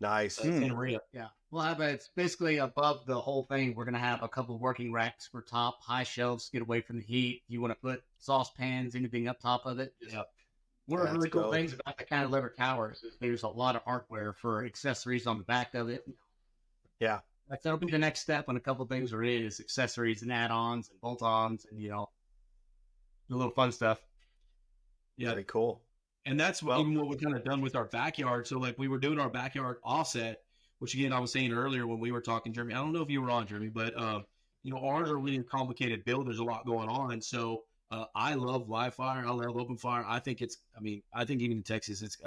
A: Nice.
C: Santa Maria.
D: Yeah. Well, it's basically above the whole thing. We're going to have a couple of working racks for top, high shelves, get away from the heat. You want to put saucepans, anything up top of it.
C: Yep.
D: One of the really cool things about the kind of lever towers is there's a lot of artware for accessories on the back of it.
A: Yeah.
D: That'll be the next step when a couple of things are in, is accessories and add-ons and bolt-ons and, the little fun stuff.
C: Yeah.
A: Very cool.
C: And that's even what we've kind of done with our backyard. So like we were doing our backyard offset, which again, I was saying earlier when we were talking, Jeremy, I don't know if you were on, Jeremy, but, ours are really a complicated build. There's a lot going on. So I love live fire. I love open fire. I think even in Texas,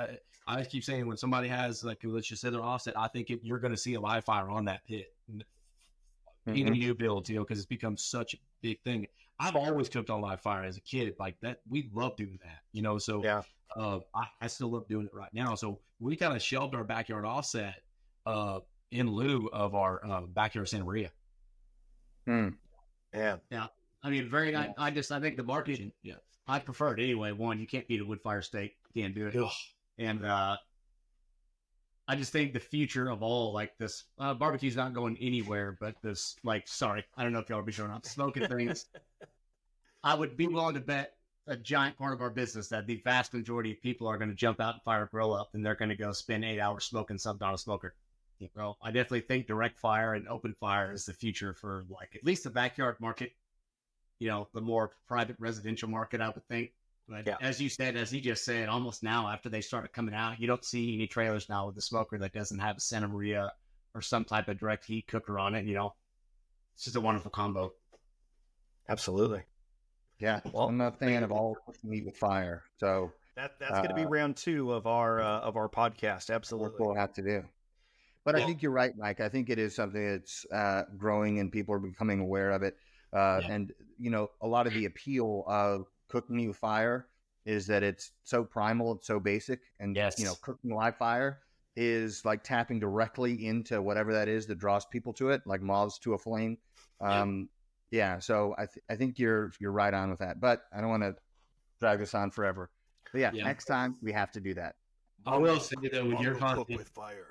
C: I keep saying when somebody has, like, let's just say their offset, I think you're going to see a live fire on that pit. Any new builds, because it's become such a big thing. I've always cooked on live fire as a kid, like that. We love doing that, so
A: yeah.
C: I still love doing it right now. So we kind of shelved our backyard offset in lieu of our backyard Santa Maria.
A: Yeah.
D: Yeah. I mean, very nice. I think the market, I prefer it anyway. One, you can't beat a wood fire steak. You can't do it.
C: Ugh.
D: And I just think the future of all, like, this barbecue's not going anywhere, but this, like, sorry, I don't know if y'all will be showing up smoking things. I would be willing to bet a giant part of our business that the vast majority of people are going to jump out and fire a grill up, and they're going to go spend 8 hours smoking something on a smoker. Well, I definitely think direct fire and open fire is the future for, like, at least the backyard market. The more private residential market, I would think. But as you just said, almost now after they started coming out, you don't see any trailers now with a smoker that doesn't have a Santa Maria or some type of direct heat cooker on it. It's just a wonderful combo.
A: Absolutely.
B: Yeah. Well, I'm not a fan of all meat with fire. So
A: that's going to be round 2 of our podcast. Absolutely.
B: We'll have to do. But I think you're right, Mike. I think it is something that's growing and people are becoming aware of it. And, a lot of the appeal of cooking with fire is that it's so primal, it's so basic. And, cooking live fire is like tapping directly into whatever that is that draws people to it, like moths to a flame. So I think you're right on with that. But I don't want to drag this on forever. But next time we have to do that.
C: I will say though, with your content,
A: cook with fire.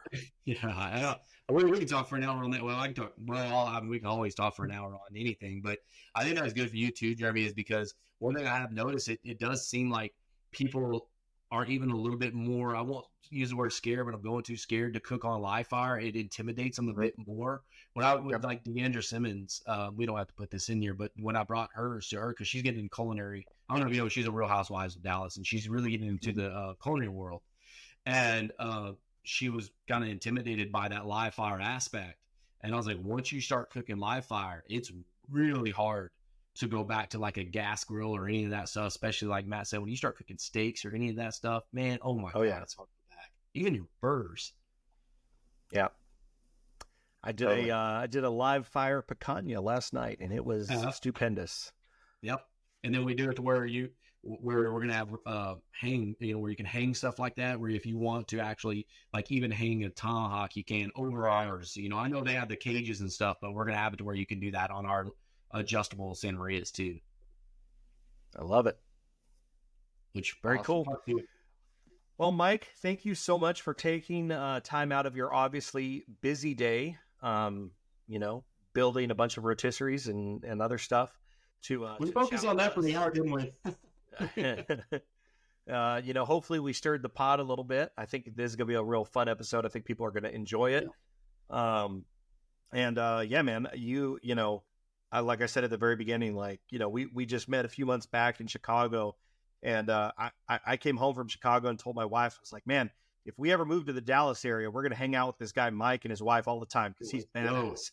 C: We can talk for an hour on that. Well, I can talk. Well, we can always talk for an hour on anything. But I think that's good for you too, Jeremy, is because one thing I have noticed, it does seem like people are even a little bit more. I won't use the word scared, but I'm going too scared to cook on live fire. It intimidates them a bit more. When I was like Deandra Simmons, we don't have to put this in here, but when I brought hers to her, because she's getting in culinary. I don't know if you know, she's a Real Housewives of Dallas, and she's really getting into the culinary world. And she was kind of intimidated by that live fire aspect. And I was like, once you start cooking live fire, it's really hard to go back to like a gas grill or any of that stuff, especially like Matt said, when you start cooking steaks or any of that stuff, man, oh my God, it's hard to go back. Even your burgers.
A: Yeah. I did a live fire picanha last night, and it was stupendous.
C: Yep. And then we do it to where we're going to have hang, where you can hang stuff like that, where if you want to actually like even hang a tomahawk, you can over ours. I know they have the cages and stuff, but we're going to have it to where you can do that on our adjustable Santa Marias too.
A: I love it.
C: Which
A: very cool. Well, Mike, thank you so much for taking time out of your obviously busy day, building a bunch of rotisseries and other stuff
C: we focused on that for the hour, didn't we?
A: Hopefully we stirred the pot a little bit. I think this is going to be a real fun episode. I think people are going to enjoy it. Man, like I said at the very beginning, we just met a few months back in Chicago, and I came home from Chicago and told my wife, I was like, man, if we ever move to the Dallas area, we're gonna hang out with this guy Mike and his wife all the time because he's badass.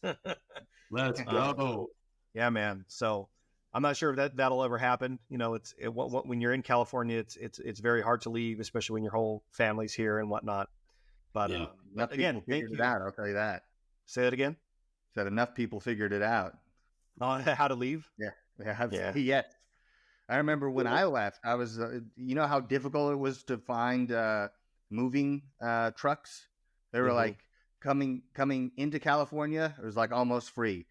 C: Let's go.
A: Yeah, man. So I'm not sure if that'll ever happen. You know, when you're in California, it's very hard to leave, especially when your whole family's here and whatnot. But
C: Yeah.
B: Enough
A: again,
B: people figured it out. I'll tell you that.
A: Say that again.
B: Said enough people figured it out.
A: How to leave?
B: Yeah. Yes. I remember when I left, I was, you know how difficult it was to find moving trucks. They were like coming into California. It was like almost free.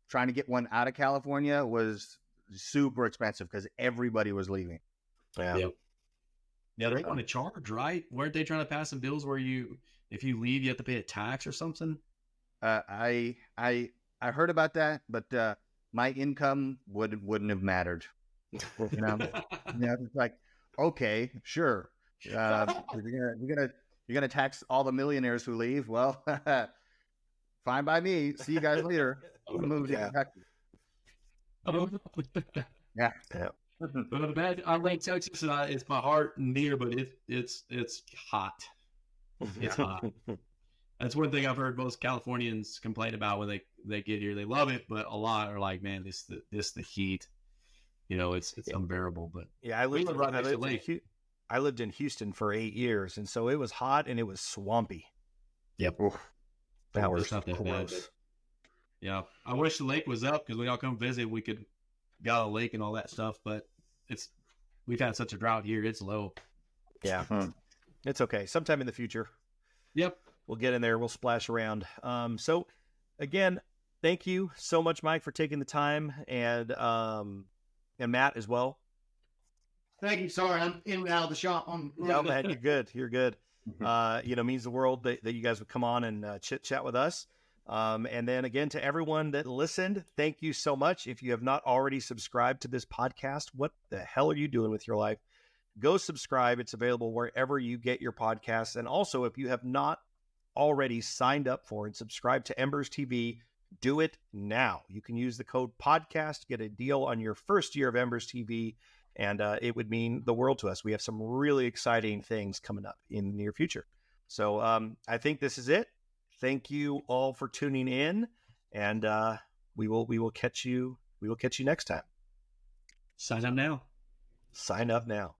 B: Trying to get one out of California was super expensive because everybody was leaving.
A: Yeah.
C: Yep. Yeah, they want to charge, right? Weren't they trying to pass some bills where if you leave, you have to pay a tax or something?
B: I heard about that, but my income wouldn't have mattered. You know, it's like, okay, sure. You're gonna tax all the millionaires who leave. Well, fine by me. See you guys later. I'm moving to Kentucky. Yeah.
C: But man, I like Texas, and it's my heart and near, but it's hot. It's hot. That's one thing I've heard most Californians complain about when they get here. They love it, but a lot are like, man, the heat. You know, it's unbearable. But
A: yeah, I lived in Houston for 8 years, and so it was hot and it was swampy.
C: Yep.
A: That was
C: not that
A: gross.
C: bad. Yeah, I wish the lake was up because when y'all come visit, we could get on the lake and all that stuff. But we've had such a drought here; it's low.
A: Yeah, it's okay. Sometime in the future.
C: Yep.
A: We'll get in there. We'll splash around. So, again, thank you so much, Mike, for taking the time, and Matt as well.
D: Thank you. Sorry, I'm in and out of the shop.
A: No, man, you're good. You're good. Means the world that you guys would come on and chit chat with us. And then again, to everyone that listened, thank you so much. If you have not already subscribed to this podcast, what the hell are you doing with your life? Go subscribe. It's available wherever you get your podcasts. And also, if you have not already signed up for and subscribed to Embers TV, do it now. You can use the code podcast to get a deal on your first year of Embers TV, and it would mean the world to us. We have some really exciting things coming up in the near future. So I think this is it. Thank you all for tuning in, and we will catch you next time.
C: Sign up now.
A: Sign up now.